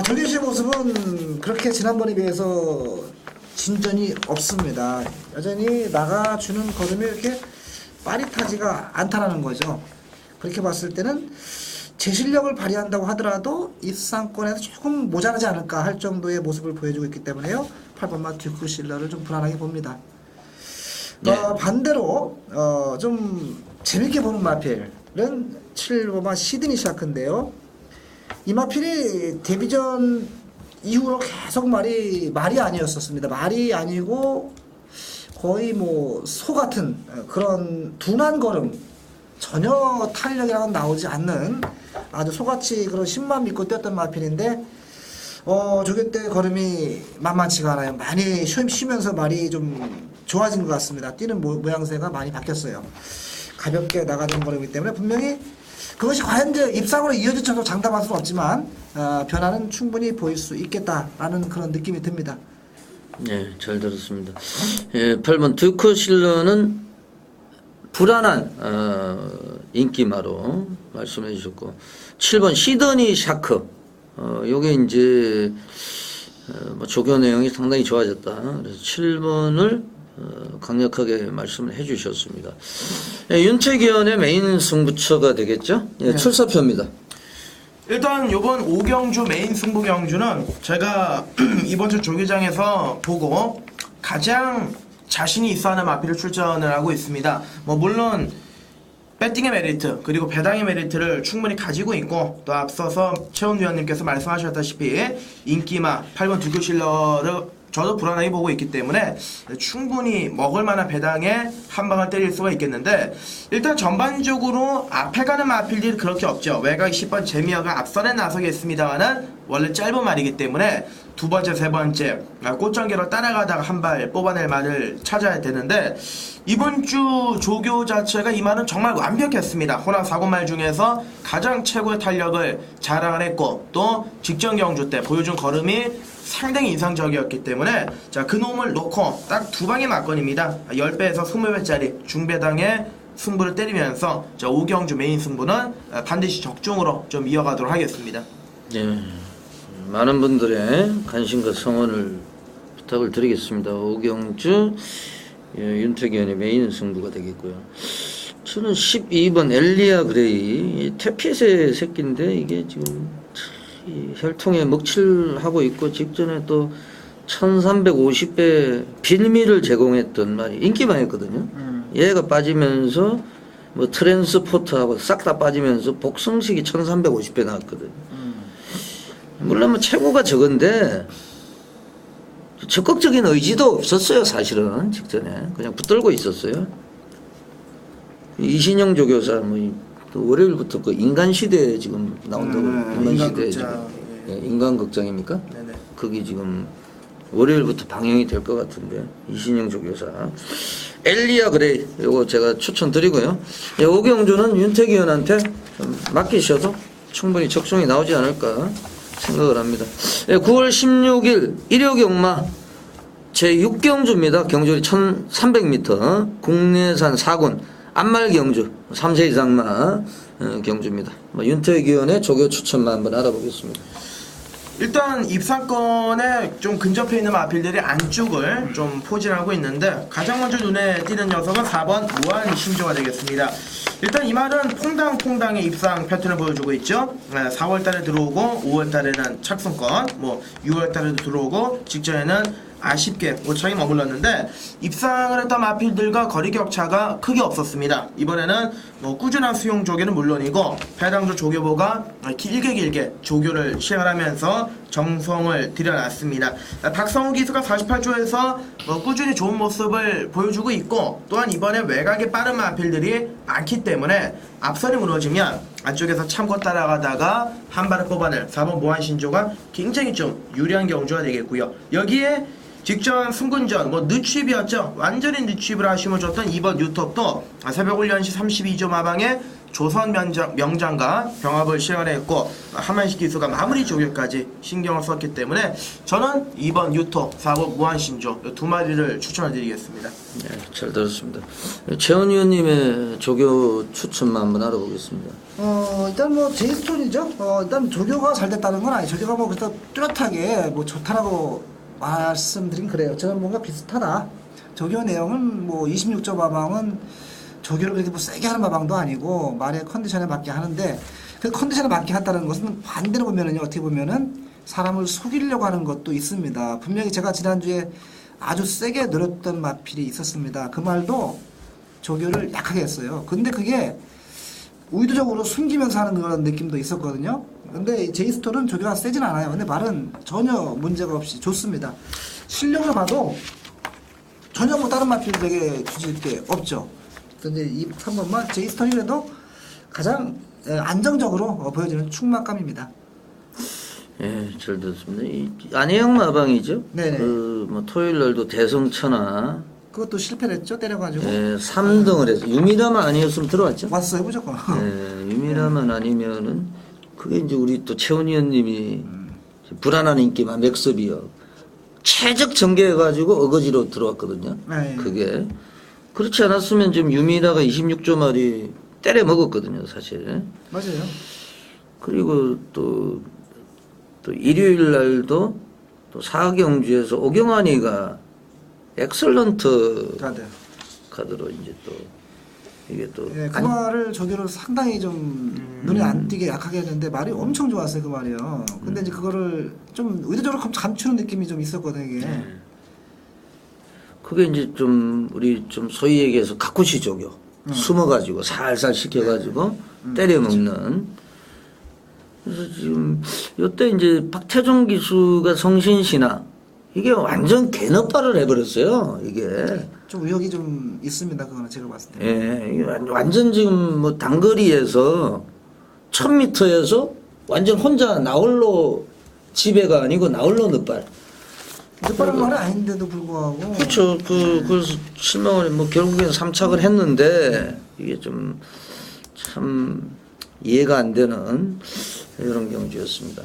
정규 씨의 모습은 그렇게 지난번에 비해서 진전이 없습니다. 여전히 나가주는 걸음이 이렇게 빠릿하지가 않다라는 거죠. 그렇게 봤을 때는 제 실력을 발휘한다고 하더라도 입상권에서 조금 모자라지 않을까 할 정도의 모습을 보여주고 있기 때문에요. 8번마 듀크 실러를 좀 불안하게 봅니다. 반대로 좀 재밌게 보는 마필은 7번마 시드니 샤크인데요. 이 마필이 데뷔전 이후로 계속 말이 아니었었습니다. 말이 아니고 거의 뭐 소 같은 그런 둔한 걸음, 전혀 탄력이랑은 나오지 않는 아주 소같이 그런 힘만 믿고 뛰었던 마필인데, 조교 때 걸음이 만만치가 않아요. 많이 쉬면서 말이 좀 좋아진 것 같습니다. 뛰는 모양새가 많이 바뀌었어요. 가볍게 나가는 걸음이기 때문에 분명히 그것이 과연 이제 입상으로 이어질지도 장담할 수는 없지만 변화는 충분히 보일 수 있겠다라는 그런 느낌이 듭니다. 네, 잘 들었습니다. 8번 듀크 실러는 불안한 인기마로 말씀해 주셨고, 7번 시드니 샤크, 요게 이제 뭐 조교 내용이 상당히 좋아졌다. 그래서 7번을 강력하게 말씀을 해 주셨습니다. 윤택위원의 메인 승부처가 되겠죠? 네. 출사표입니다. 일단 요번 오경주 메인 승부 경주는 제가 이번 주 조기장에서 보고 가장 자신이 있어하는 마필을 출전을 하고 있습니다. 뭐 물론 배팅의 메리트 그리고 배당의 메리트를 충분히 가지고 있고, 또 앞서서 최훈 위원님께서 말씀하셨다시피 인기마 8번 듀크실러를 저도 불안하게 보고 있기 때문에 충분히 먹을 만한 배당에 한 방을 때릴 수가 있겠는데, 일단 전반적으로 앞에 가는 마필들이 그렇게 없죠. 외곽 10번 재미어가 앞선에 나서겠습니다만은 원래 짧은 말이기 때문에 두 번째, 세 번째 꽃전개로 따라가다가 한 발 뽑아낼 말을 찾아야 되는데, 이번 주 조교 자체가 이 말은 정말 완벽했습니다. 호남 4군말 중에서 가장 최고의 탄력을 자랑을 했고, 또 직전 경주 때 보여준 걸음이 상당히 인상적이었기 때문에 그 놈을 놓고 딱 두 방의 막건입니다. 10배에서 20배짜리 중배당의 승부를 때리면서 오경주 메인 승부는 반드시 적중으로 좀 이어가도록 하겠습니다. 네, 많은 분들의 관심과 성원을 부탁을 드리겠습니다. 오경주 윤택위원의 메인 승부가 되겠고요. 저는 12번 엘리아 그레이 태핏의 새끼인데 이게 지금 혈통에 먹칠하고 있고, 직전에 또 1350배 빌미를 제공했던 말이 인기 많았거든요. 얘가 빠지면서 뭐 트랜스포트하고 싹 다 빠지면서 복성식이 1350배 나왔거든요. 물론 뭐 최고가 적은데 적극적인 의지도 없었어요. 사실은 직전에 그냥 붙들고 있었어요. 이신영 조교사 뭐 월요일부터 그 인간시대에 지금 나온다고. 인간시대에 지금 인간극장입니까? 네네. 거기 지금 월요일부터 방영이 될 것 같은데, 이신영 조교사 엘리아 그레이 요거 제가 추천드리고요. 오경주는 윤택위원한테 맡기셔도 충분히 적중이 나오지 않을까 생각을 합니다. 9월 16일 일요경마 제6경주입니다. 경주리 1300m 국내산 4군 안말경주 3세 이상마 경주입니다. 윤택위원의 조교 추천만 한번 알아보겠습니다. 일단 입상권에 좀 근접해 있는 마필들이 안쪽을 좀 포진하고 있는데, 가장 먼저 눈에 띄는 녀석은 4번 무한 신조가 되겠습니다. 일단 이 말은 퐁당퐁당의 입상 패턴을 보여주고 있죠. 4월달에 들어오고 5월달에는 착승권, 뭐 6월달에도 들어오고 직전에는 아쉽게 오차게 머물렀는데, 입상을 했던 마필들과 거리 격차가 크게 없었습니다. 이번에는 뭐 꾸준한 수용 조교는 물론이고 배당조 조교보가 길게 조교를 시행을 하면서 정성을 들여놨습니다. 박성우 기수가 48조에서 꾸준히 좋은 모습을 보여주고 있고, 또한 이번에 외곽에 빠른 마필들이 많기 때문에 앞선이 무너지면 안쪽에서 참고 따라가다가 한 발을 뽑아낼 4번 무한신조가 굉장히 좀 유리한 경주가 되겠고요. 여기에 직전 승군전 늦취입이었죠. 완전히 늦취입을 하시면 줬던 2번 뉴톱도 새벽 훈련시 32조 마방에 조선 명장과 병합을 시행을 했고 하만식 기수가 마무리 조교까지 신경을 썼기 때문에 저는 2번 유토, 4번 무한신조 이 두 마리를 추천을 드리겠습니다. 네, 잘 들었습니다. 최원 의원님의 조교 추천만 한번 알아보겠습니다. 일단 뭐 제이스톤이죠. 일단 조교가 잘 됐다는 건 아니에요. 조교가 뭐 그렇다 뚜렷하게 뭐 좋다라고 말씀드린 그래요. 저는 뭔가 비슷하다. 조교 내용은 뭐 26조 마방은 조교를 그렇게 뭐 세게 하는 마방도 아니고 말의 컨디션에 맞게 하는데 그 컨디션에 맞게 한다는 것은 반대로 보면은요 어떻게 보면은 사람을 속이려고 하는 것도 있습니다. 분명히 제가 지난주에 아주 세게 노렸던 마필이 있었습니다. 그 말도 조교를 약하게 했어요. 근데 그게 의도적으로 숨기면서 하는 그런 느낌도 있었거든요. 근데 제이스톤은 조교가 세진 않아요. 근데 말은 전혀 문제가 없이 좋습니다. 실력으로 봐도 전혀 뭐 다른 마필에게 뒤질 게 없죠. 근데 이 3번만 제이스톤이 그래도 가장 안정적으로 보여지는 충막감입니다. 예, 잘 들었습니다. 이 안혜영 마방이죠. 네네. 뭐 토요일 날도 대성천하 그것도 실패를 했죠. 때려가지고. 예, 3등을 해서 유미라만 아니었으면 들어왔죠. 왔어요 무조건. 예, 유미라만 아니면은 그게 이제 우리 또 최원 의원님이 불안한 인기만 맥섭이요. 최적 전개해가지고 어거지로 들어왔거든요. 네. 그게 그렇지 않았으면 지금 유미라가 26조 말이 때려 먹었거든요, 사실. 맞아요. 그리고 또 일요일 날도 또 사경주에서 오경환이가 엑설런트 카드로 이제 또 이게 또 예, 그 말을 조교를 상당히 좀 눈에 안 띄게 약하게 했는데 말이 엄청 좋았어요 그 말이요. 근데 이제 그거를 좀 의도적으로 감추는 느낌이 좀 있었거든요 이게. 그게 이제 좀 우리 좀 소위 얘기해서 가쿠시 조교 숨어가지고 살살 시켜가지고 때려 먹는. 그래서 지금 요때 이제 박태종 기수가 성신신화 이게 완전 개너빠를 해버렸어요 이게. 좀 의욕이 좀 있습니다 그거는 제가 봤을 때. 예, 이게 완전 지금 뭐 단거리에서 1000m에서 완전 혼자 나홀로 지배가 아니고 나홀로 늦발. 늦바른 말은 아닌데도 불구하고. 그렇죠. 그래서 실망을 뭐 결국엔 3착을 했는데 이게 좀 참 이해가 안 되는 이런 경주였습니다.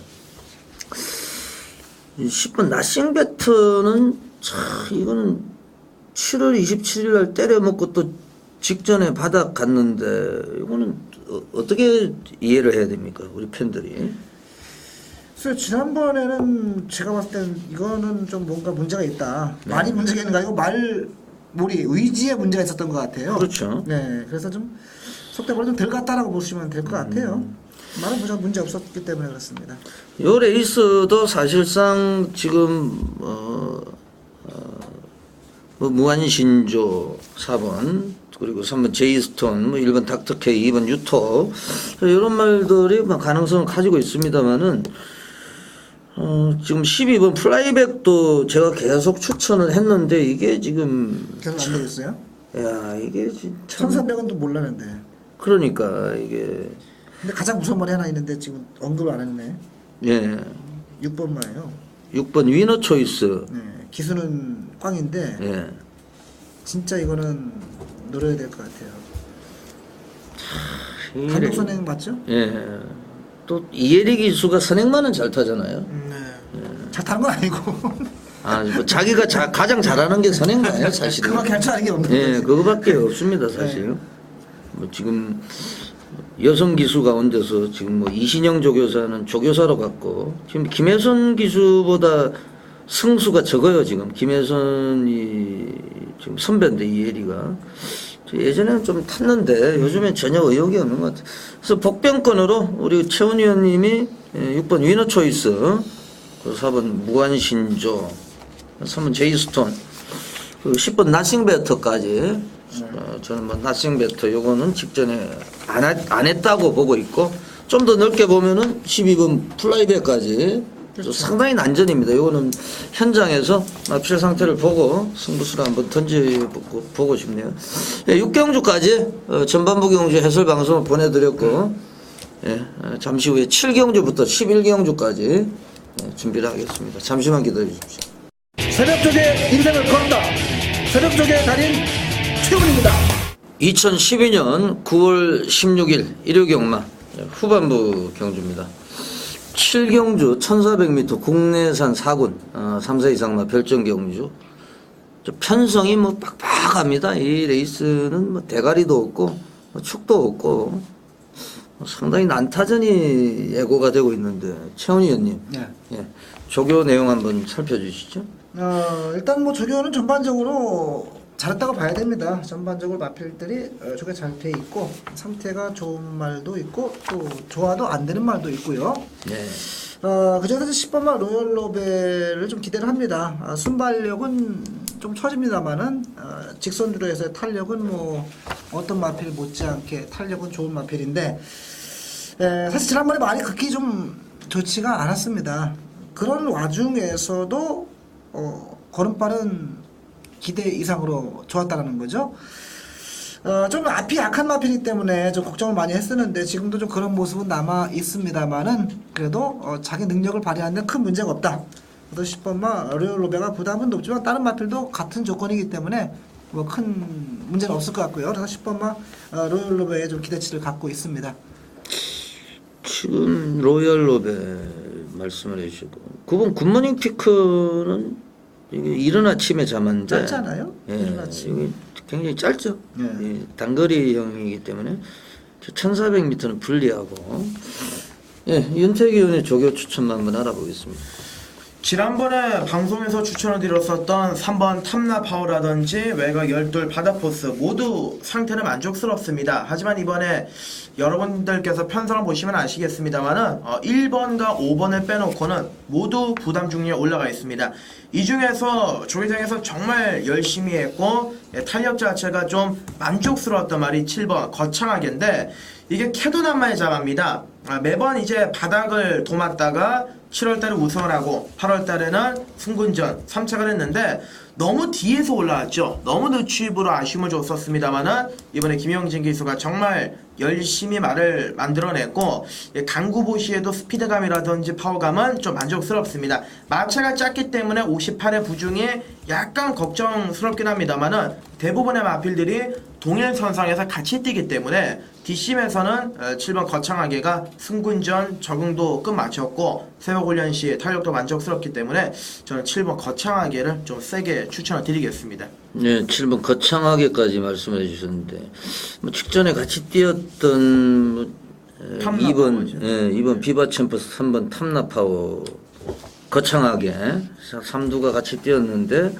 10번 나싱 배트는 참 이거는 7월 27일 날 때려먹고 또 직전에 바닥 갔는데 이거는 어떻게 이해를 해야 됩니까? 우리 팬들이. 그래서 지난번에는 제가 봤을 때는 이거는 좀 뭔가 문제가 있다. 말이 문제가 있는 거 아니고 말이 의지에 문제가 있었던 것 같아요. 그렇죠. 네, 그래서 좀 속대로 좀 덜 갔다라고 보시면 될 것 같아요. 말은 무조건 문제 없었기 때문에 그렇습니다. 요 레이스도 사실상 지금 뭐 무한신조 4번 그리고 3번 제이스톤 뭐 1번 닥터케이 2번 유토 이런 말들이 가능성을 가지고 있습니다만은 지금 12번 플라이백도 제가 계속 추천을 했는데 이게 지금 계속 안 되겠어요? 야 이게 진짜 1300원도 몰랐는데. 그러니까 이게 근데 가장 무서운 말이 하나 있는데 지금 언급을 안 했네. 예 6번마예요. 6번 위너 초이스 네, 기수는 꽝인데 예 진짜 이거는 노려야 될 것 같아요. 단독 선행 맞죠? 예. 또 이혜리 기수가 선행만은 잘 타잖아요. 잘 타는 건 아니고 아, 뭐 자기가 가장 잘하는 게 선행만이에요, 사실은. 그밖에 할 줄 아는 게 없는 예, 거지. 그거밖에 없습니다, 사실. 뭐 지금 여성 기수 가운데서 지금 뭐 이신영 조교사는 조교사로 갔고 지금 김혜선 기수보다 승수가 적어요, 지금. 김혜선이 지금 선배인데 이혜리가. 예전에는 좀 탔는데 요즘엔 전혀 의욕이 없는 것 같아요. 그래서 복병권으로 우리 최원 의원님이 6번 위너 초이스, 4번 무한신조, 3번 제이스톤, 10번 나싱베터까지 저는 뭐 나싱베터 요거는 직전에 안 했다고 보고 있고 좀 더 넓게 보면은 12번 플라이백까지 그렇죠. 상당히 난전입니다. 요거는 현장에서 마필 상태를 보고 승부수를 한번 던져보고 싶네요. 예, 6경주까지 전반부 경주 해설 방송을 보내드렸고 예, 잠시 후에 7경주부터 11경주까지 준비를 하겠습니다. 잠시만 기다려 주십시오. 새벽 쪽에 인생을 걸었다. 새벽 쪽의 달인 최훈입니다. 2012년 9월 16일 일요경마 후반부 경주입니다. 7경주 1400m 국내산 4군 3세 이상마 별정 경주. 편성이 뭐 빡빡합니다. 이 레이스는 뭐 대가리도 없고 뭐 축도 없고 상당히 난타전이 예고가 되고 있는데 최훈 의원님, 네. 예, 조교 내용 한번 살펴주시죠. 일단 뭐 조교는 전반적으로 잘했다고 봐야 됩니다. 전반적으로 마필들이 조교 잘 돼 있고 상태가 좋은 말도 있고 또 좋아도 안 되는 말도 있고요. 네. 그중에서 10번마 로열로베를 좀 기대를 합니다. 순발력은 좀 처집니다만은 직선주로에서의 탄력은 뭐 어떤 마필 못지않게 탄력은 좋은 마필인데 사실 지난번에 말이 극히 좀 좋지가 않았습니다. 그런 와중에서도 걸음발은 기대 이상으로 좋았다는 거죠. 좀 앞이 약한 마필이기 때문에 좀 걱정을 많이 했었는데 지금도 좀 그런 모습은 남아 있습니다만은 그래도 자기 능력을 발휘하는 데 큰 문제가 없다. 그래서 10번마 로열로베가 부담은 높지만 다른 마필도 같은 조건이기 때문에 뭐 큰 문제는 없을 것 같고요. 그래서 10번마 로열로베에 좀 기대치를 갖고 있습니다. 지금 로열로베 말씀을 해주시고 9번 굿모닝 피크는 이게 이른 아침에 잡았는데 짧잖아요. 예, 이른 아침. 이게 굉장히 짧죠. 예. 예, 단거리형이기 때문에 1400m는 불리하고 예, 윤태기 의원의 조교 추천만 한번 알아보겠습니다. 지난번에 방송에서 추천을 드렸었던 3번 탐나파워라든지 외곽 열돌 바다포스 모두 상태는 만족스럽습니다. 하지만 이번에 여러분들께서 편성을 보시면 아시겠습니다만은 1번과 5번을 빼놓고는 모두 부담 중에 올라가 있습니다. 이 중에서 조회장에서 정말 열심히 했고 탄력 자체가 좀 만족스러웠던 말이 7번 거창하게인데 이게 캐도남만의 자마입니다. 매번 이제 바닥을 도맡다가 7월달에 우승을 하고 8월달에는 승군전 3착을 했는데 너무 뒤에서 올라왔죠. 너무 늦추입으로 아쉬움을 줬었습니다만은 이번에 김영진 기수가 정말 열심히 말을 만들어냈고 강구보시에도 스피드감이라든지 파워감은 좀 만족스럽습니다. 마차가 작기 때문에 58의 부중이 약간 걱정스럽긴 합니다만은 대부분의 마필들이 동일선상에서 같이 뛰기 때문에 뒷심에서는 7번 거창하게가 승군전 적응도 끝마쳤고 새벽훈련 시 탄력도 만족스럽기 때문에 저는 7번 거창하게를 좀 세게 추천을 드리겠습니다. 네, 7번 거창하게까지 말씀해 주셨는데 뭐 직전에 같이 뛰었던 뭐, 2번 예, 2번 비바 챔퍼스 3번 탐나파워 거창하게 삼두가 같이 뛰었는데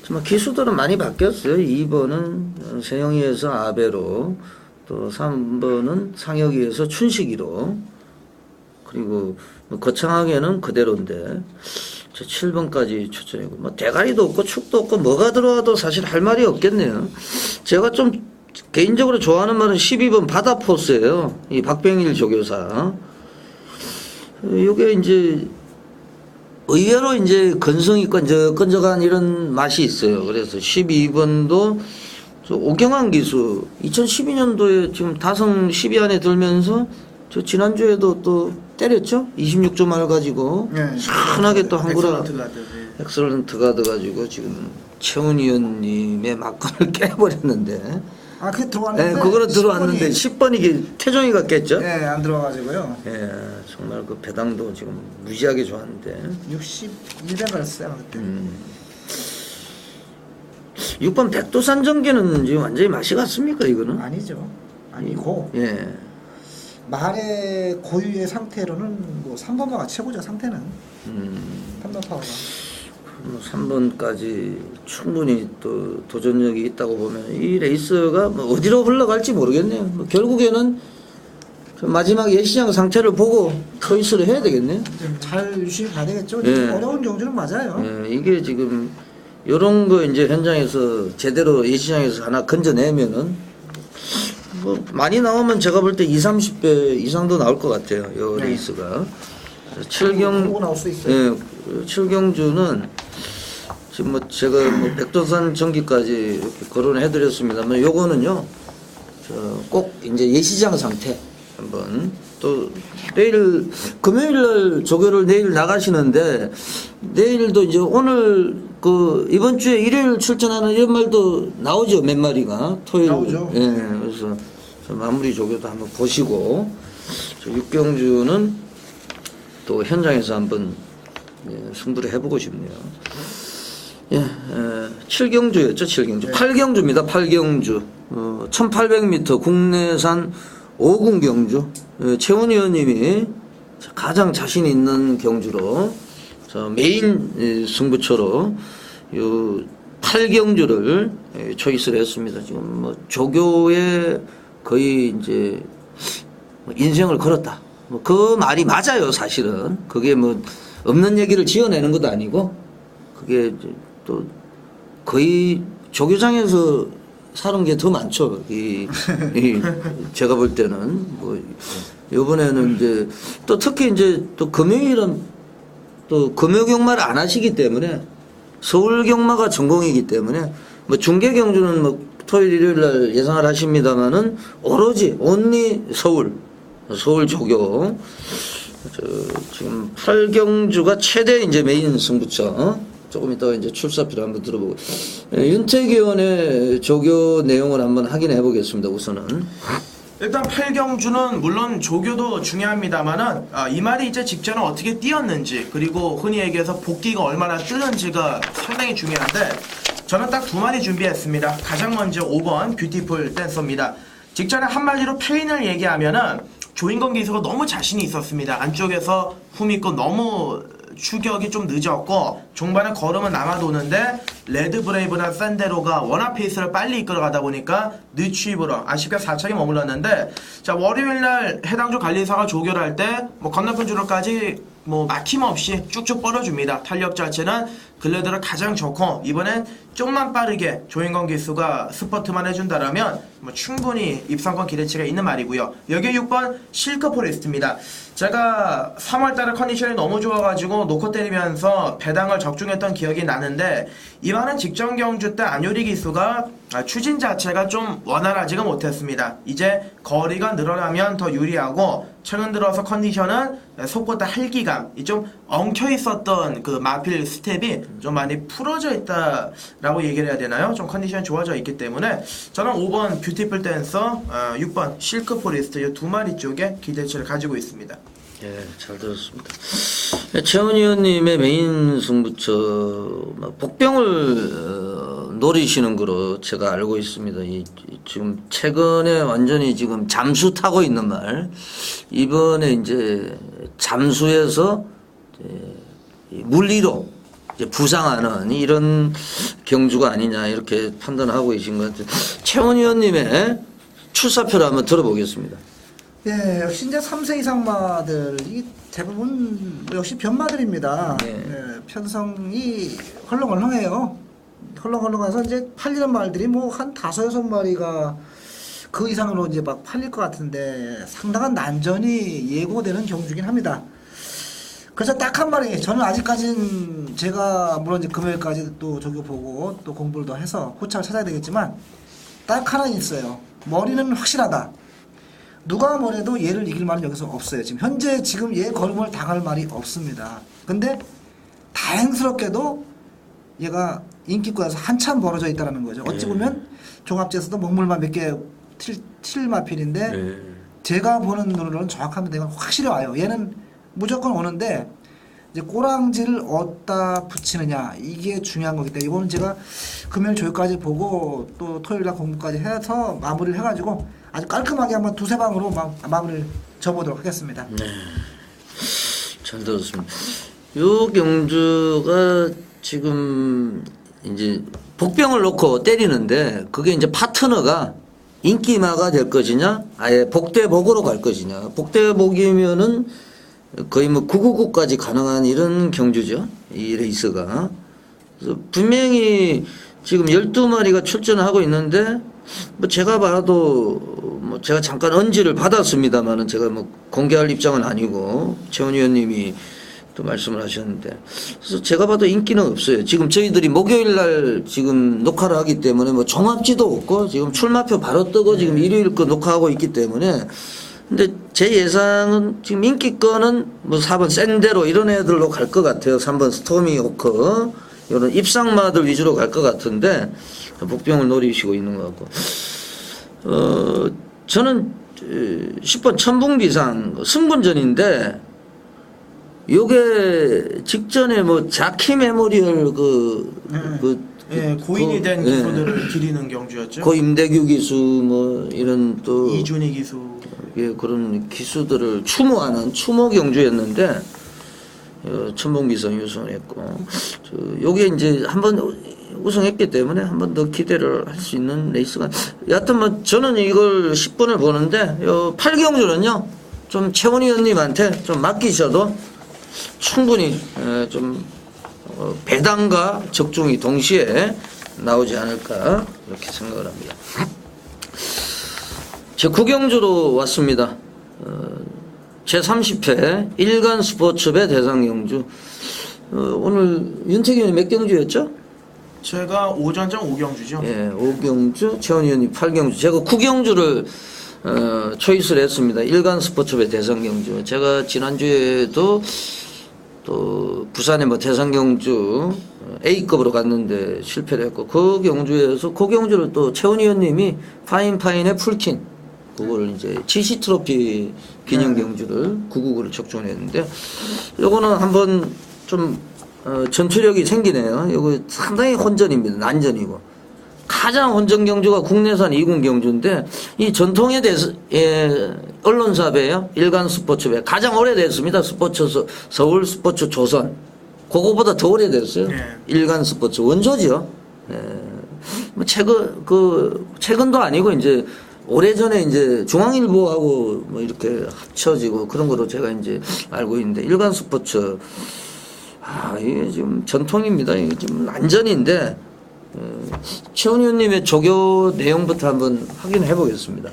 정말 기수들은 많이 바뀌었어요. 2번은 세영이에서 아베로 또 3번은 상혁이에서 춘식이로 그리고 뭐 거창하게는 그대로인데 7번까지 추천이고 뭐 대가리도 없고 축도 없고 뭐가 들어와도 사실 할 말이 없겠네요. 제가 좀 개인적으로 좋아하는 말은 12번 바다포스예요. 이 박병일 조교사. 이게 이제 의외로 이제 건성이 끈적끈적한 이런 맛이 있어요. 그래서 12번도 오경환 기수 2012년도에 지금 다성 10위 안에 들면서 저 지난주에도 또 때렸죠. 26조 말 가지고 시원하게 또 한구라 엑설런트 가드 가지고 지금 최훈 의원님의 막건을 깨버렸는데 그게 들어왔는데 네, 그거는 들어왔는데 10번이 이게 태종이가 깼죠. 네, 안 들어와가지고요. 예, 정말 그 배당도 지금 무지하게 좋았는데 61배 갔어요 그때. 6번 백두산 전기는 지금 완전히 맛이 갔습니까 이거는? 아니죠. 아니고 예. 말의 고유의 상태로는 뭐 3번마가 최고죠. 상태는 3번 파워가. 3번까지 충분히 또 도전력이 있다고 보면 이 레이스가 뭐 어디로 흘러갈지 모르겠네요. 뭐 결국에는 마지막 예시장 상태를 보고 초이스를 해야 되겠네요. 잘 유심히 가야 되겠죠. 예. 어려운 경주는 맞아요. 예, 이게 지금 요런 거 이제 현장에서 제대로 예시장에서 하나 건져내면은 뭐 많이 나오면 제가 볼 때 20, 30배 이상도 나올 것 같아요. 요 레이스가. 7경 나올 수 있어요. 예, 7경주는 지금 뭐 제가 뭐 백두산 전기까지 이렇게 거론을 해드렸습니다만 요거는요 꼭 이제 예시장 상태 한번 또 내일 금요일날 조교를 내일 나가시는데 내일도 이제 오늘 그 이번 주에 일요일 출전하는 이런 말도 나오죠. 몇 마리가 토요일. 나오죠. 예, 그래서 저 마무리 조교도 한번 보시고 저 육경주는 또 현장에서 한번 승부를 해보고 싶네요. 예, 7경주였죠. 7경주. 8경주입니다. 8경주. 1800m 국내산 5군 경주. 최훈 의원님이 가장 자신 있는 경주로 메인 승부처로 요 8경주를 초이스를 했습니다. 지금 뭐 조교의 거의 이제 인생을 걸었다. 뭐 그 말이 맞아요, 사실은. 그게 뭐 없는 얘기를 지어내는 것도 아니고 그게 또 거의 조교장에서 사는 게 더 많죠. 제가 볼 때는 뭐 이번에는 이제 또 특히 이제 또 금요일은 또 금요 경마를 안 하시기 때문에 서울 경마가 전공이기 때문에 뭐 중계 경주는 뭐 토요일 일요일 날 예상을 하십니다만은 오로지 온리 서울 조교 지금 8경주가 최대 이제 메인 승부처. 조금 이따 이제 출사표를 한번 들어보고 윤택 의원의 조교 내용을 한번 확인해 보겠습니다. 우선은 일단 8경주는 물론 조교도 중요합니다만은 이 말이 이제 직전에 어떻게 뛰었는지 그리고 흔히 얘기해서 복귀가 얼마나 뜨는지가 상당히 중요한데 저는 딱 두 마리 준비했습니다. 가장 먼저 5번 뷰티풀 댄서입니다. 직전에 한마디로 페인을 얘기하면은 조인건 기수가 너무 자신이 있었습니다. 안쪽에서 흠있고 너무 추격이 좀 늦었고 종반에 걸음은 남아도는데 레드브레이브나 샌데로가 워낙 페이스를 빨리 이끌어가다 보니까 늦추입으로 아쉽게 4차게 머물렀는데 자 월요일날 해당 주 관리사가 조교를 할 때 뭐 건너편 주로까지 뭐 막힘없이 쭉쭉 뻗어줍니다. 탄력 자체는 근래들어 가장 좋고 이번엔 좀만 빠르게 조인건 기수가 스퍼트만 해준다라면 뭐 충분히 입상권 기대치가 있는 말이고요. 여기 6번 실크 포레스트입니다. 제가 3월달에 컨디션이 너무 좋아가지고 놓고 때리면서 배당을 적중했던 기억이 나는데 이번엔 직전 경주 때 안효리 기수가 추진 자체가 좀 원활하지가 못했습니다. 이제 거리가 늘어나면 더 유리하고 최근 들어서 컨디션은 속보다 할기감, 좀 엉켜 있었던 그 마필 스텝이 좀 많이 풀어져 있다라고 얘기를 해야 되나요? 좀 컨디션이 좋아져 있기 때문에 저는 5번 뷰티풀 댄서, 6번 실크 포레스트 이 두 마리 쪽에 기대치를 가지고 있습니다. 예, 잘 들었습니다. 최훈 의원님의 메인 승부처 복병을 노리시는 거로 제가 알고 있습니다. 지금 최근에 완전히 지금 잠수 타고 있는 말. 이번에 이제 잠수해서 이제 물리로 이제 부상하는 이런 경주가 아니냐 이렇게 판단하고 계신 것 같아요. 최훈 의원님의 출사표를 한번 들어보겠습니다. 예, 역시 이제 3세 이상마들이 대부분 역시 변마들입니다. 네. 예, 편성이 헐렁헐렁해요. 헐렁헐렁해서 이제 팔리는 말들이 뭐 한 5-6마리가 그 이상으로 이제 막 팔릴 것 같은데 상당한 난전이 예고되는 경주긴 합니다. 그래서 딱 한 마리, 저는 아직까지는 제가 물론 이제 금요일까지 또 조교 보고 또 공부를 더 해서 호착을 찾아야 되겠지만 딱 하나 있어요. 머리는 확실하다. 누가 뭐래도 얘를 이길 말은 여기서 없어요. 지금 얘 걸음을 당할 말이 없습니다. 근데 다행스럽게도 얘가 인기권에서 한참 벌어져 있다는 거죠. 어찌 보면 종합제에서도 먹물만 몇 개 틸 마필인데 제가 보는 눈으로는 정확합니다. 이건 확실히 와요. 얘는 무조건 오는데 이제 꼬랑지를 어디다 붙이느냐 이게 중요한 거기 때문에 이거는 제가 금요일 조율까지 보고 또 토요일날 공부까지 해서 마무리를 해가지고 아주 깔끔하게 한번 두세 방으로 마무리를 접어보도록 하겠습니다. 네, 잘 들었습니다. 요 경주가 지금 이제 복병을 놓고 때리는데 그게 이제 파트너가 인기마가 될 것이냐 아예 복대복으로 갈 것이냐. 복대복이면은 거의 뭐 999까지 가능한 이런 경주죠. 이 레이스가. 그래서 분명히 지금 12마리가 출전하고 있는데 뭐 제가 봐도 뭐 제가 잠깐 언지를 받았습니다만은 제가 뭐 공개할 입장은 아니고 최훈 의원님이 또 말씀을 하셨는데 그래서 제가 봐도 인기는 없어요. 지금 저희들이 목요일 날 지금 녹화를 하기 때문에 뭐 종합지도 없고 지금 출마표 바로 뜨고 지금 일요일 거 녹화하고 있기 때문에 근데 제 예상은 지금 인기권은 뭐 4번 샌데로 이런 애들로 갈 것 같아요. 3번 스토미 오커 이런 입상마들 위주로 갈 것 같은데 복병을 노리시고 있는 것 같고 저는 10번 천붕비상 승분전인데 요게 직전에 뭐 자키 메모리얼 고인이 된 기수들을 기리는 경주였죠. 고 임대규 기수 뭐 이런 또 이준희 기수. 예, 그런 기수들을 추모하는 추모 경주였는데 천봉비상 우승을 했고 요게 이제 한번 우승했기 때문에 한 번 더 기대를 할 수 있는 레이스가 여하튼 뭐 저는 이걸 10분을 보는데 요 8경주는요 좀 최원희 의원님한테 좀 맡기셔도 충분히 좀 배당과 적중이 동시에 나오지 않을까 이렇게 생각을 합니다. 제 9경주로 왔습니다. 제30회 일간 스포츠배 대상경주. 오늘 윤택이 형이 몇 경주였죠? 제가 오전장 5경주죠. 예, 5경주, 최원희 의원이 8경주. 제가 9경주를 초이스를 했습니다. 일간 스포츠배 대상경주. 제가 지난주에도 또 부산에 뭐 대상경주 A급으로 갔는데 실패를 했고 그 경주에서 그 경주를 또 최원희 의원님이 파인의 풀킨 그걸 이제 GC 트로피 기념 경주를 999를 적중했는데 요거는 한번 좀 전투력이 생기네요. 요거 상당히 혼전입니다. 난전이고 가장 혼전 경주가 국내산 2군 경주인데 이 전통에 대해서 언론사배요. 일간 스포츠배 가장 오래됐습니다. 스포츠 서울 스포츠 조선 그거보다 더 오래됐어요. 일간 스포츠 원조죠. 뭐 최근도 아니고 이제 오래전에 이제 중앙일보하고 뭐 이렇게 합쳐지고 그런 거로 제가 이제 알고 있는데 일간 스포츠 이게 지금 전통입니다. 이게 지금 난전인데 최원 의원님의 조교 내용부터 한번 확인해 보겠습니다.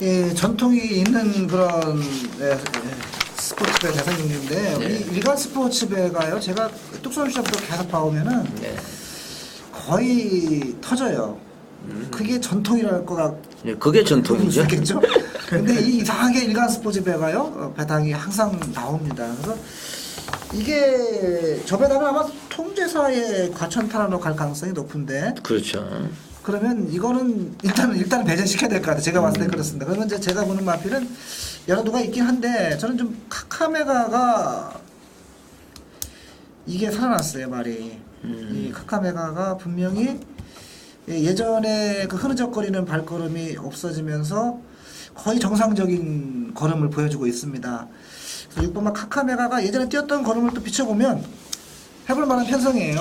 예, 전통이 있는 그런 스포츠배 대상경주인데 우리 일간 스포츠배가요. 제가 뚝섬 시절부터 계속 봐오면은 거의 터져요. 그게 전통이랄 거가 그게 전통이죠. 있겠죠. 근데 이 이상하게 일간 스포츠배가요 배당이 항상 나옵니다. 그래서 이게 저 배당은 아마 통제사의 과천탄환으로 갈 가능성이 높은데. 그렇죠. 그러면 이거는 일단 배제시켜야 될 것 같아요. 제가 봤을 때 그렇습니다. 그러면 이제 제가 보는 마필은 여러 누가 있긴 한데 저는 좀 카카메가가 이게 살아났어요 말이. 이 카카메가가 분명히 예전에 그 흐느적거리는 발걸음이 없어지면서 거의 정상적인 걸음을 보여주고 있습니다. 그래서 6번마 카카메가가 예전에 뛰었던 걸음을 또 비춰보면 해볼 만한 편성이에요.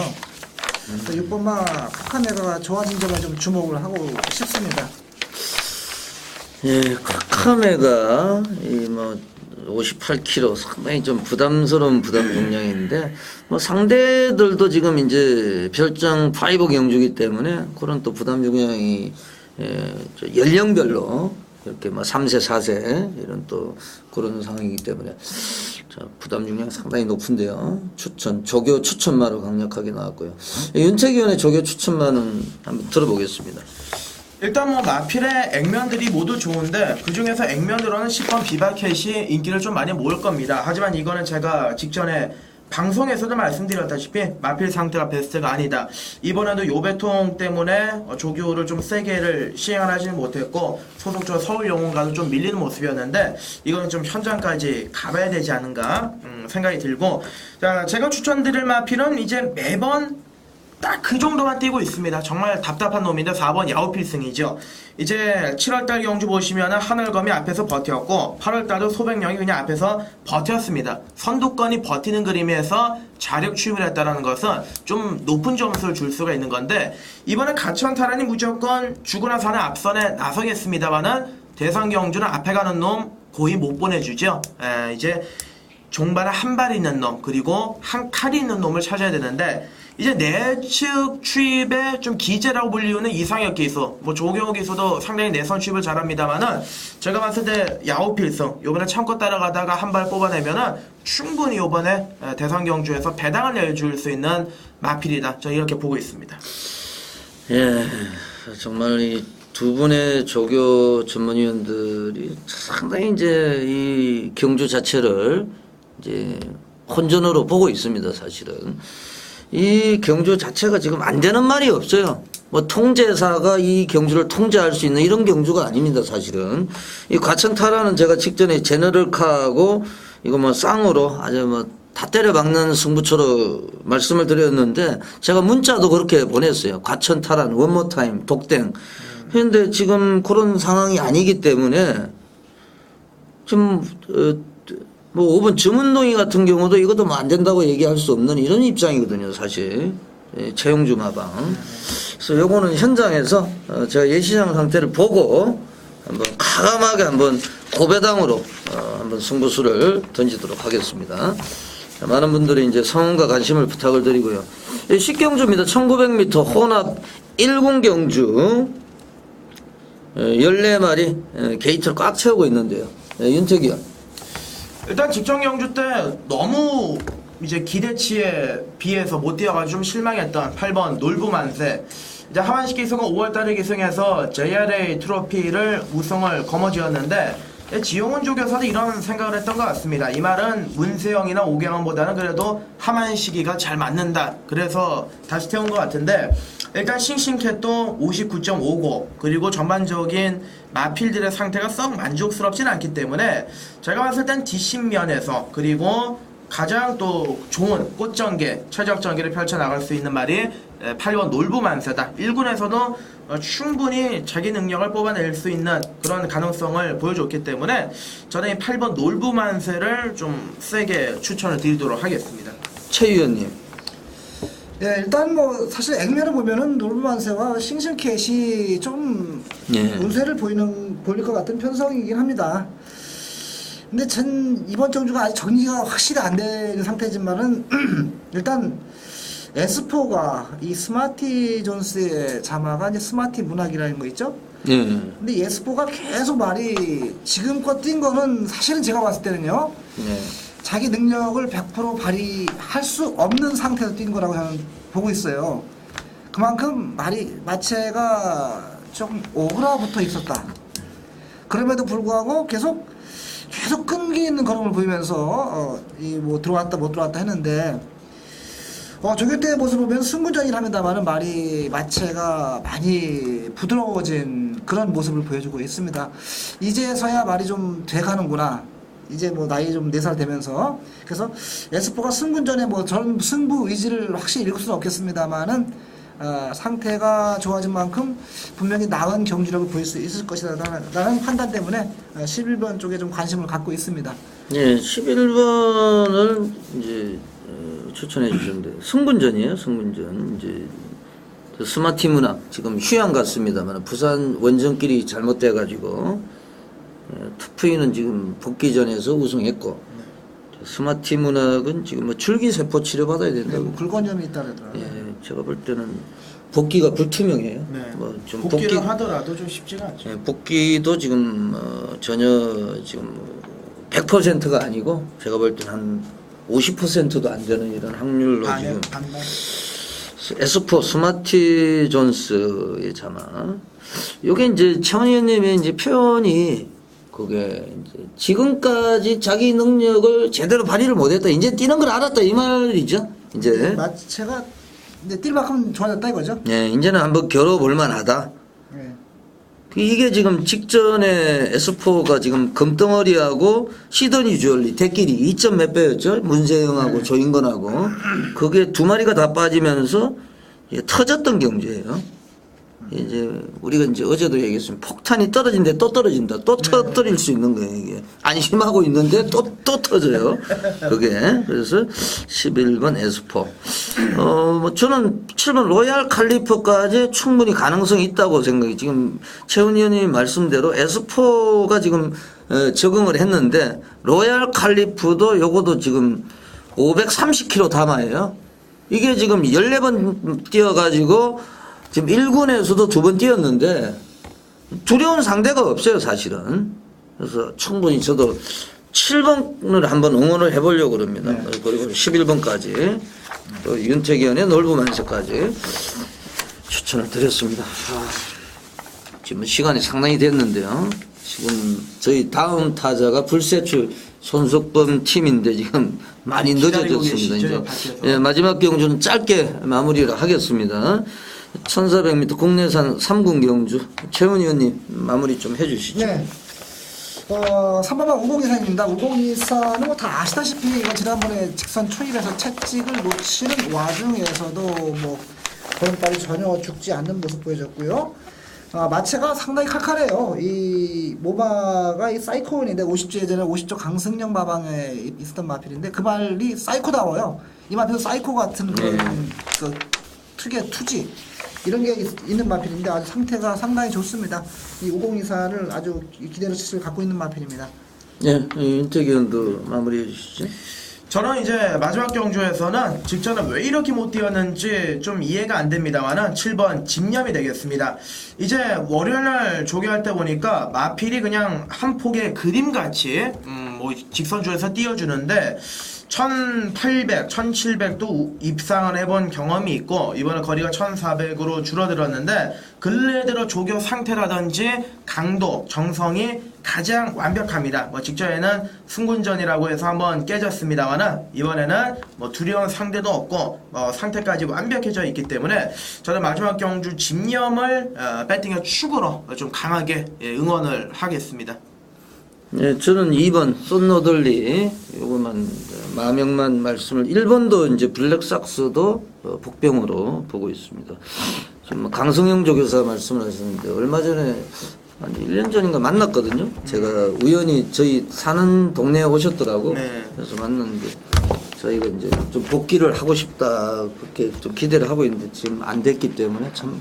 6번마 카카메가가 좋아진 점에 좀 주목을 하고 싶습니다. 예, 카카메가 뭐 58kg 상당히 좀 부담스러운 부담 용량인데 뭐 상대들도 지금 이제 별장 5 경주기 때문에 그런 또 부담 용량이 연령별로 이렇게 뭐 3세, 4세 이런 또 그런 상황이기 때문에 자, 부담 용량 상당히 높은데요. 조교 추천마로 강력하게 나왔고요. 윤택 의원의 조교 추천마는 한번 들어보겠습니다. 일단 뭐 마필의 액면들이 모두 좋은데 그 중에서 액면으로는 10번 비바켓이 인기를 좀 많이 모을 겁니다. 하지만 이거는 제가 직전에 방송에서도 말씀드렸다시피 마필 상태가 베스트가 아니다. 이번에도 요배통 때문에 조교를 좀 세게를 시행하지는 못했고 소속조 서울영웅과도 좀 밀리는 모습이었는데 이거는 좀 현장까지 가봐야 되지 않은가 생각이 들고 자 제가 추천드릴 마필은 이제 매번 딱 그 정도만 뛰고 있습니다. 정말 답답한 놈인데 4번 야오필승이죠. 이제 7월달 경주 보시면은 하늘검이 앞에서 버텼고 8월달도 소백령이 그냥 앞에서 버텼습니다. 선두권이 버티는 그림에서 자력 취임을 했다는 것은 좀 높은 점수를 줄 수가 있는 건데 이번에 가천타란이 무조건 죽으나 사나 앞선에 나서겠습니다만은 대상 경주는 앞에 가는 놈 거의 못 보내주죠. 이제 종반에 한 발 있는 놈 그리고 한 칼이 있는 놈을 찾아야 되는데 이제 내측 추입에 좀 기재라고 불리우는 이상혁 기수 뭐 조경호 기수도 상당히 내선 추입을 잘합니다만은 제가 봤을 때 야오필승 요번에 참고 따라가다가 한 발 뽑아내면은 충분히 요번에 대선 경주에서 배당을 내줄 수 있는 마필이다 저는 이렇게 보고 있습니다. 예, 정말 이 두 분의 조교 전문위원들이 상당히 이제 이 경주 자체를 이제 혼전으로 보고 있습니다. 사실은 이 경주 자체가 지금 안 되는 말이 없어요. 뭐 통제사가 이 경주를 통제할 수 있는 이런 경주가 아닙니다, 사실은. 이 과천타라는 제가 직전에 제너럴카하고 이거 뭐 쌍으로 아주 뭐 다 때려 박는 승부처로 말씀을 드렸는데 제가 문자도 그렇게 보냈어요. 과천타란 원모 타임 독땡. 그런데 지금 그런 상황이 아니기 때문에 좀 뭐 5번 점은동이 같은 경우도 이것도 뭐 안 된다고 얘기할 수 없는 이런 입장이거든요, 사실. 최용주 마방. 그래서 요거는 현장에서 제가 예시장 상태를 보고 한번 과감하게 한번 고배당으로 한번 승부수를 던지도록 하겠습니다. 자, 많은 분들이 이제 성원과 관심을 부탁을 드리고요. 10경주입니다. 1900m 혼합 1군 경주 14마리 게이트를 꽉 채우고 있는데요. 윤택이 형. 일단 직전 경주 때 너무 이제 기대치에 비해서 못 뛰어가지고 좀 실망했던 8번 놀부만세. 이제 하반식 기승은 5월달에 기승해서 JRA 트로피를 우승을 거머쥐었는데 지용훈 쪽에서도 이런 생각을 했던 것 같습니다. 이 말은 문세영이나 오경원보다는 그래도 하만시기가 잘 맞는다. 그래서 다시 태운 것 같은데 일단 싱싱캣도 59.59 그리고 전반적인 마필들의 상태가 썩 만족스럽진 않기 때문에 제가 봤을 땐 뒷심면에서 그리고 가장 또 좋은 꽃전개, 최적전개를 펼쳐나갈 수 있는 말이 8번 놀부만세다. 1군에서도 충분히 자기 능력을 뽑아낼 수 있는 그런 가능성을 보여줬기 때문에 저는 이 8번 놀부만세를 좀 세게 추천을 드리도록 하겠습니다. 최 의원님. 예, 일단 뭐 사실 액면을 보면은 놀부만세와 싱싱캣이 좀 운세를 보일 것 같은 편성이긴 합니다. 근데 전 이번 경주가 아직 정리가 확실히 안 되는 상태지만은 일단 S4가 이 스마티 존스의 자마가 이제 스마티 문학이라는 거 있죠? 예. 근데 이 S4가 계속 말이 지금껏 뛴 거는 사실은 제가 봤을 때는요. 네. 자기 능력을 100% 발휘할 수 없는 상태에서 뛴 거라고 저는 보고 있어요. 그만큼 마체가 좀 오그라붙어 있었다. 그럼에도 불구하고 계속 끈기 있는 걸음을 보이면서 이 뭐 들어왔다 못 들어왔다 했는데 조교 때 모습 보면 승부전이랍니다만은 마체가 많이 부드러워진 그런 모습을 보여주고 있습니다. 이제서야 말이 좀 돼가는구나. 이제 뭐 나이 좀 4살 되면서 그래서 S4가 승군전에 뭐 전 승부 의지를 확실히 읽을 수는 없겠습니다만은 상태가 좋아진 만큼 분명히 나은 경주력을 보일 수 있을 것이라는 판단 때문에 11번 쪽에 좀 관심을 갖고 있습니다. 예, 11번을 이제 추천해 주셨는데 승분전이에요. 승분전 이제 스마티 문학 지금 휴양 갔습니다만 부산 원정길이 잘못돼 가지고 투프이는 지금 복귀전에서 우승했고 스마티 문학은 지금 뭐 줄기세포 치료 받아야 된다고. 네, 굴건염이 있다 그러더라고요. 예, 제가 볼 때는 복귀가 불투명해요. 네. 뭐 좀 복귀를 하더라도 좀 쉽지가 않죠. 예, 복귀도 지금 전혀 지금 100%가 아니고 제가 볼 때는 한 50%도 안 되는 이런 확률로 지금 반반. S4 스마티 존스의 자마. 요게 이제 최원 의원님의 이제 표현이 그게 이제 지금까지 자기 능력을 제대로 발휘를 못했다. 이제 뛰는 걸 알았다 이 말이죠. 이제 마체가 이제 뛸 만큼 좋아졌다 이거죠. 예, 이제는 한번 겨뤄볼 만하다. 네. 이게 지금 직전에 S4가 지금 금덩어리하고 시더니 주얼리 대끼리 2점 몇 배였죠? 문세영하고 조인건하고 그게 두 마리가 다 빠지면서 터졌던 경주예요. 이제 우리가 이제 어제도 얘기했습니다. 폭탄이 떨어진데 또 떨어진다. 또 터뜨릴 수 있는 거예요. 이게 안심하고 있는데 또 터져요. 그게 그래서 11번 S4. 뭐 저는 7번 로얄 칼리프까지 충분히 가능성이 있다고 생각이. 지금 최훈 의원님 말씀대로 S4가 지금 적응을 했는데 로얄 칼리프도 요거도 지금 530kg 담아요. 이게 지금 14번 뛰어가지고. 지금 1군에서도 2번 뛰었는데 두려운 상대가 없어요 사실은. 그래서 충분히 저도 7번을 한번 응원을 해보려고 그럽니다. 그리고 11번까지 또 윤택위원의 놀부만세까지 추천을 드렸습니다. 지금 시간이 상당히 됐는데요. 지금 저희 다음 타자가 불세출 손석범 팀인데 지금 많이 기다리고 늦어졌습니다. 계시죠, 이제 밖에서. 예, 마지막 경주는 짧게 마무리를 하겠습니다. 1400m 국내산 3군 경주 최훈 의원님 마무리 좀 해주시죠. 네. 3번방 5024입니다. 5024는 뭐 다 아시다시피 이거 지난번에 직선 초입에서 채찍을 놓치는 와중에서도 뭐 보름달이 전혀 죽지 않는 모습 보여줬고요. 마체가 상당히 칼칼해요. 이 모바가 이 사이코인인데 50주 예전에 50조 강승령 마방에 있었던 마필인데 그 말이 사이코다워요. 이 마필은 사이코 같은 그런 그 특유의 투지 이런 게 있는 마필인데 아주 상태가 상당히 좋습니다. 이 5024를 아주 기대로 치를 갖고 있는 마필입니다. 예, 윤택 의원도 마무리해 주시죠. 저는 이제 마지막 경주에서는 직전에 왜 이렇게 못 뛰었는지 좀 이해가 안 됩니다만은 7번 집념이 되겠습니다. 이제 월요일날 조개할 때 보니까 마필이 그냥 한 폭의 그림같이 뭐 직선주에서 띄워주는데 1800, 1700도 입상을 해본 경험이 있고 이번에 거리가 1400으로 줄어들었는데 근래 들어 조교 상태라든지 강도, 정성이 가장 완벽합니다. 뭐 직전에는 승군전이라고 해서 한번 깨졌습니다만은 이번에는 뭐 두려운 상대도 없고 상태까지 완벽해져 있기 때문에 저는 마지막 경주 집념을 배팅의 축으로 좀 강하게 응원을 하겠습니다. 예, 저는 2번 쏜노돌리 요거만 마명만 말씀을 1번도 이제 블랙삭스도 복병으로 보고 있습니다. 지금 뭐 강성영 조교사 말씀을 하셨는데 얼마 전에 한 1년 전인가 만났거든요. 제가 우연히 저희 사는 동네에 오셨더라고. 네. 그래서 만났는데 저희가 이제 좀 복귀를 하고 싶다 그렇게 좀 기대를 하고 있는데 지금 안 됐기 때문에 참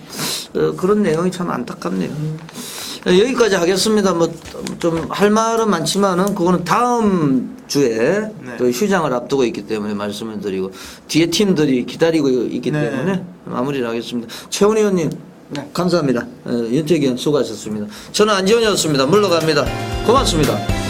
그런 내용이 참 안타깝네요. 여기까지 하겠습니다. 뭐 좀 할 말은 많지만은 그거는 다음 주에 네. 또 휴장을 앞두고 있기 때문에 말씀을 드리고 뒤에 팀들이 기다리고 있기 네. 때문에 마무리를 하겠습니다. 최훈 의원님 네. 감사합니다. 윤택 의원 수고하셨습니다. 저는 안지원이었습니다. 물러갑니다. 고맙습니다.